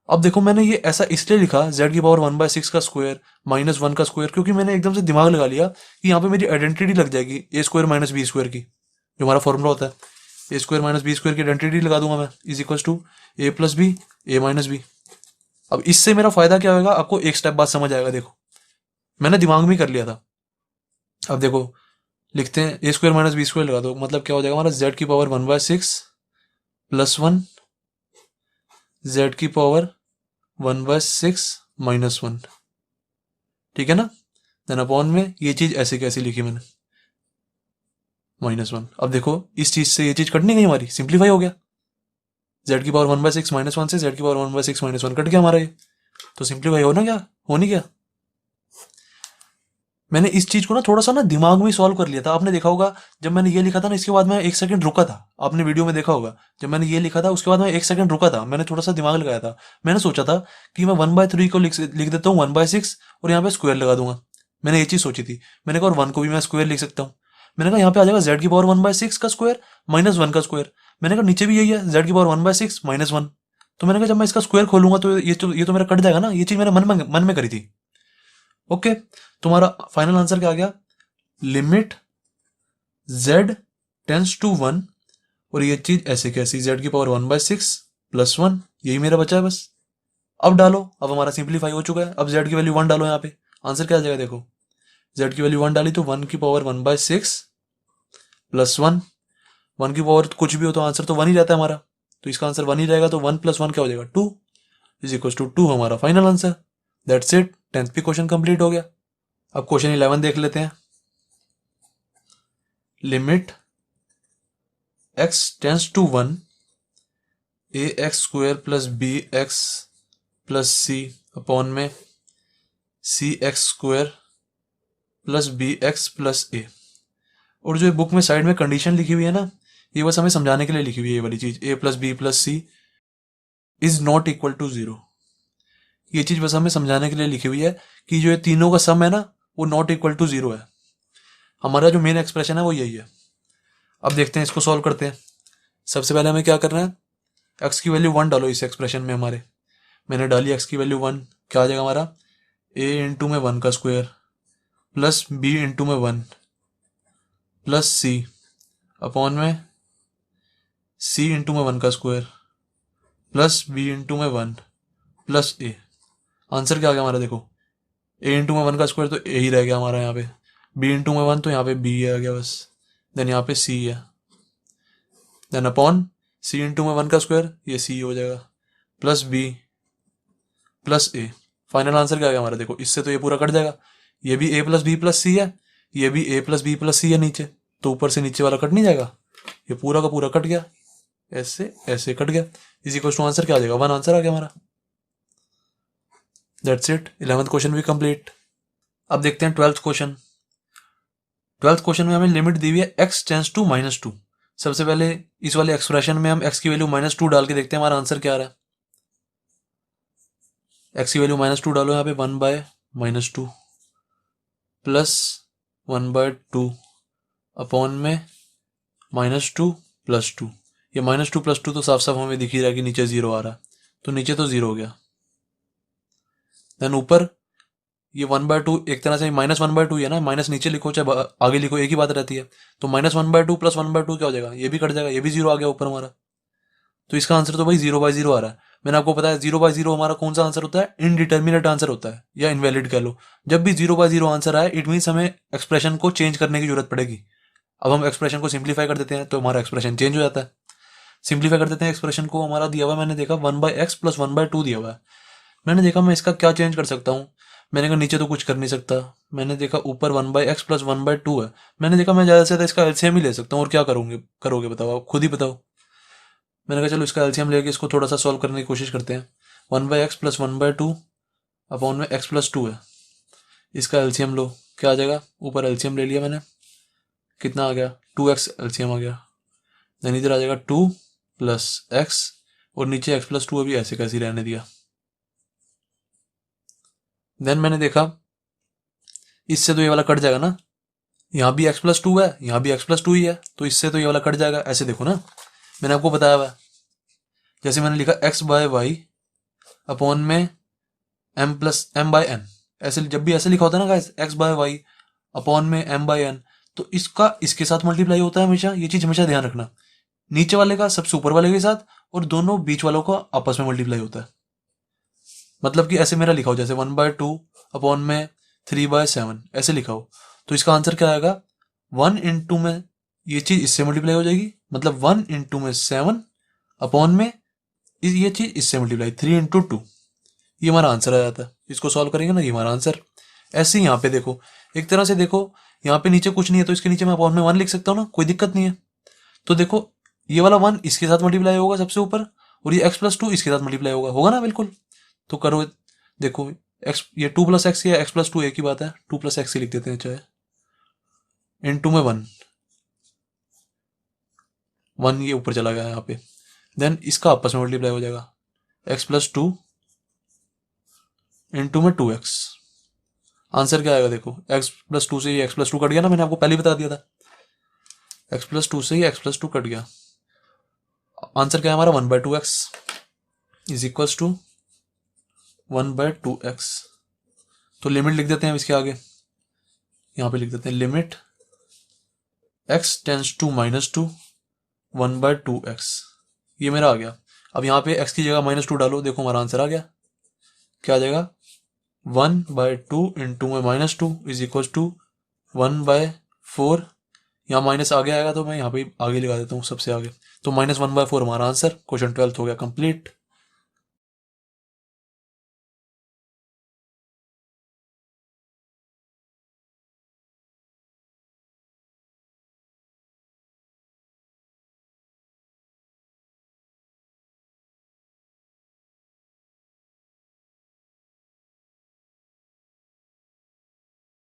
[SPEAKER 1] अब देखो मैंने ये ऐसा इसलिए लिखा जेड की पावर 1/6 का स्क्वायर -1 का स्क्वायर, क्योंकि मैंने एकदम से दिमाग लगा लिया कि यहाँ पे मेरी आइडेंटिटी लग जाएगी a square minus b square की, जो हमारा फॉर्मूला होता है, a square minus b square की आइडेंटिटी लगा दूंगा मैं, is equal to a plus b a minus b. अब इससे मेरा फायदा क्या होगा, आपको एक स्टेप बाद समझ आएगा। देखो मैंने दिमाग में कर लिया था। अब देखो लिखते हैं, ए स्क्वायर माइनस बी स्क्वायर लगा दो, मतलब क्या हो जाएगा हमारा, जेड की पावर 1/6 +1 जेड की पावर 1/6 -1, ठीक है ना। देन अपॉन में ये चीज ऐसे कैसे लिखी मैंने, -1। अब देखो इस चीज से ये चीज कट नहीं गई हमारी, सिंप्लीफाई हो गया। जेड की पावर 1/6 -1 से जेड की पावर 1/6 -1 कट गया हमारा ये, तो सिंप्लीफाई हो ना, क्या हो नहीं गया। मैंने इस चीज को ना थोड़ा सा ना दिमाग में सॉल्व कर लिया था। आपने देखा होगा जब मैंने ये लिखा था ना, इसके बाद मैं एक सेकंड रुका था, आपने वीडियो में देखा होगा, जब मैंने ये लिखा था उसके बाद मैं एक सेकंड रुका था, मैंने थोड़ा सा दिमाग लगाया था। मैंने सोचा था कि मैं 1/3 को लिख देता हूँ 1/6 और यहाँ पे स्क्वायर लगा दूंगा। मैंने ये चीज सोची थी। मैंने कहा और 1 को भी मैं स्क्वायर लिख सकता हूँ। मैंने कहा यहाँ पे आ जाएगा जेड की पावर 1/6 का स्क्वायर -1 का स्क्वायर। मैंने कहा नीचे भी यही है, जेड की पावर 1/6 -1। तो मैंने कहा जब मैं इसका स्क्वायर खोलूंगा तो ये तो मेरा कट जाएगा ना। ये चीज मैंने मन में करी थी। ओके, तुम्हारा फाइनल आंसर क्या आ गया, लिमिट z टेंस टू 1, और ये चीज ऐसे कैसी, z की पावर 1/6 +1, यही मेरा बचा है बस। अब डालो, अब हमारा सिंप्लीफाई हो चुका है। अब z की वैल्यू 1 डालो, यहाँ पे आंसर क्या आ जाएगा, देखो z की वैल्यू 1 डाली तो 1 की पावर 1/6 +1, 1 की पावर कुछ भी हो तो आंसर तो 1 ही रहता है हमारा, तो इसका आंसर 1 ही रहेगा। तो 1 + 1 क्या हो जाएगा, 2 इज इक्वल टू 2 हमारा final answer. That's it, 10th भी क्वेश्चन कंप्लीट हो गया। अब क्वेश्चन 11 देख लेते हैं। Limit x tends to 1 ax² + bx + c upon में cx² + bx + a। और जो बुक में साइड में कंडीशन लिखी हुई है ना, ये बस हमें समझाने के लिए लिखी हुई है। ये वाली चीज a + b + c is not equal to 0, ये चीज बस हमें समझाने के लिए लिखी हुई है कि जो ये तीनों का सम है ना, वो नॉट इक्वल टू 0 है। हमारा जो मेन एक्सप्रेशन है वो यही है। अब देखते हैं, इसको सॉल्व करते हैं। सबसे पहले हमें क्या करना है, x की वैल्यू 1 डालो इस एक्सप्रेशन में हमारे। मैंने डाली x की वैल्यू 1, क्या आ जाएगा हमारा, a इंटू में 1 का स्क्वायर प्लस b इंटू में 1 प्लस c अपॉन में c इंटू में 1 का स्क्वायर प्लस b इंटू में 1 प्लस a। आंसर क्या आ गया हमारा, देखो a इंटू में 1 का स्क्वायर तो a ही रह गया हमारा, यहाँ पे b इंटू में 1 तो यहाँ पे b आ गया बस, देन यहाँ पे c है, देन अपॉन c इंटू में 1 का स्क्वायर, ये c हो जाएगा plus b plus a। Final answer क्या आ गया हमारा, देखो इससे तो ये पूरा कट जाएगा, ये भी a + b + c है, ये भी a + b + c है नीचे, तो ऊपर से नीचे वाला कट नहीं जाएगा, ये पूरा का पूरा कट गया, ऐसे ऐसे कट गया। इस इक्वल टू आंसर क्या आ जाएगा, 1 आंसर आ गया हमारा। दैट्स इट, 11th क्वेश्चन भी कंप्लीट। अब देखते हैं 12th क्वेश्चन। 12th क्वेश्चन में हमें लिमिट दी हुई है x टेंस टू -2। सबसे पहले इस वाले एक्सप्रेशन में हम x की वैल्यू -2 डाल के देखते हैं हमारा आंसर क्या आ रहा है। x की वैल्यू -2 डालो यहाँ पे, 1/-2 प्लस 1/2 अपॉन में -2 + 2। ये -2 + 2 तो साफ साफ हमें दिख ही रहा है कि नीचे 0 आ रहा है, तो नीचे तो 0 हो गया। देन ऊपर ये 1/2 एक तरह से -1/2 है ना, माइनस नीचे लिखो चाहे आगे लिखो एक ही बात रहती है। तो -1/2 + 1/2 क्या हो जाएगा, ये भी कट जाएगा, ये भी 0 आ गया ऊपर हमारा। तो इसका आंसर तो भाई 0/0 आ रहा है। मैंने आपको बताया 0/0 हमारा कौन सा आंसर होता है, इनडिटर्मिनेट आंसर होता है या इनवैलिड कह लो। जब भी 0/0 आंसर आए इट मीन्स हमें एक्सप्रेशन को चेंज करने की जरूरत पड़ेगी। अब हम एक्सप्रेशन को सिंप्लीफाई कर देते हैं तो हमारा एक्सप्रेशन चेंज हो जाता है। सिंप्लीफाई कर देते हैं एक्सप्रेशन को, हमारा दिया हुआ मैंने देखा 1/x + 1/2 दिया हुआ है। मैंने देखा मैं इसका क्या चेंज कर सकता हूँ, मैंने कहा नीचे तो कुछ कर नहीं सकता, मैंने देखा ऊपर 1/x प्लस 1/2 है, मैंने देखा मैं ज़्यादा से ज़्यादा इसका एलसीएम ही ले सकता हूँ, और क्या करोगे बताओ, आप खुद ही बताओ। मैंने कहा चलो इसका एलसीएम लेके इसको थोड़ा सा सॉल्व करने की कोशिश करते हैं। 1/x प्लस 1/2 अपॉन में x प्लस 2 है, इसका एलसीएम लो, क्या आ जाएगा, ऊपर एलसीएम ले लिया मैंने, कितना आ गया 2x एलसीएम आ गया, देन इधर आ जाएगा 2 प्लस x, और नीचे x प्लस 2 अभी ऐसे कैसे रहने दिया। देन मैंने देखा इससे तो ये वाला कट जाएगा ना, यहाँ भी x प्लस 2 है, यहाँ भी x प्लस 2 ही है, तो इससे तो ये वाला कट जाएगा। ऐसे देखो ना, मैंने आपको बताया हुआ है, जैसे मैंने लिखा x बाय वाई अपॉन में m बाय n, ऐसे जब भी ऐसे लिखा होता है ना guys, x by y upon में m बाय n, तो इसका इसके साथ मल्टीप्लाई होता है हमेशा, ये चीज हमेशा ध्यान रखना, नीचे वाले का सबसे ऊपर वाले के साथ, और दोनों बीच वालों का आपस में मल्टीप्लाई होता है। मतलब कि ऐसे मेरा लिखा हो जैसे 1/2 अपॉन में 3/7 ऐसे लिखा हो, तो इसका आंसर क्या आएगा, 1 इंटू में ये चीज इससे मल्टीप्लाई हो जाएगी, मतलब 1 इंटू में 7 अपॉन में ये चीज इससे मल्टीप्लाई 3 इंटू 2, ये हमारा आंसर आ जाता है। इसको सॉल्व करेंगे ना, ये हमारा आंसर। ऐसे ही यहाँ पे देखो, एक तरह से देखो, यहाँ पे नीचे कुछ नहीं है तो इसके नीचे मैं अपॉन में 1 लिख सकता हूँ ना, कोई दिक्कत नहीं है। तो देखो ये वाला 1 इसके साथ मल्टीप्लाई होगा सबसे ऊपर, और ये x प्लस 2 इसके साथ मल्टीप्लाई होगा ना, बिल्कुल। तो करो, देखो x, ये 2 प्लस एक्स या x प्लस 2 एक ही बात है, 2 प्लस एक्स ही लिख देते हैं चाहे, इनटू में 1 ये ऊपर चला गया यहाँ पे, देन इसका आपस में मल्टीप्लाई हो जाएगा, x प्लस 2 इंटू में 2x। आंसर क्या आएगा देखो, x प्लस 2 से ही x प्लस 2 कट गया ना, मैंने आपको पहले ही बता दिया था, x प्लस 2 से ही x प्लस 2 कट गया। आंसर क्या है हमारा, 1/2x is equals to 1/2x। तो लिमिट लिख देते हैं इसके आगे, यहाँ पे लिख देते हैं limit x tends to -2 1/2x, ये मेरा आ गया। अब यहाँ पे x की जगह -2 डालो, देखो हमारा आंसर आ गया, क्या आ जाएगा, 1/2 इंटू में -2 इज इक्वल टू 1/4, यहाँ माइनस आगे आएगा तो मैं यहाँ पे आगे लगा देता हूँ सबसे आगे, तो -1/4 हमारा आंसर। क्वेश्चन 12 हो गया कंप्लीट।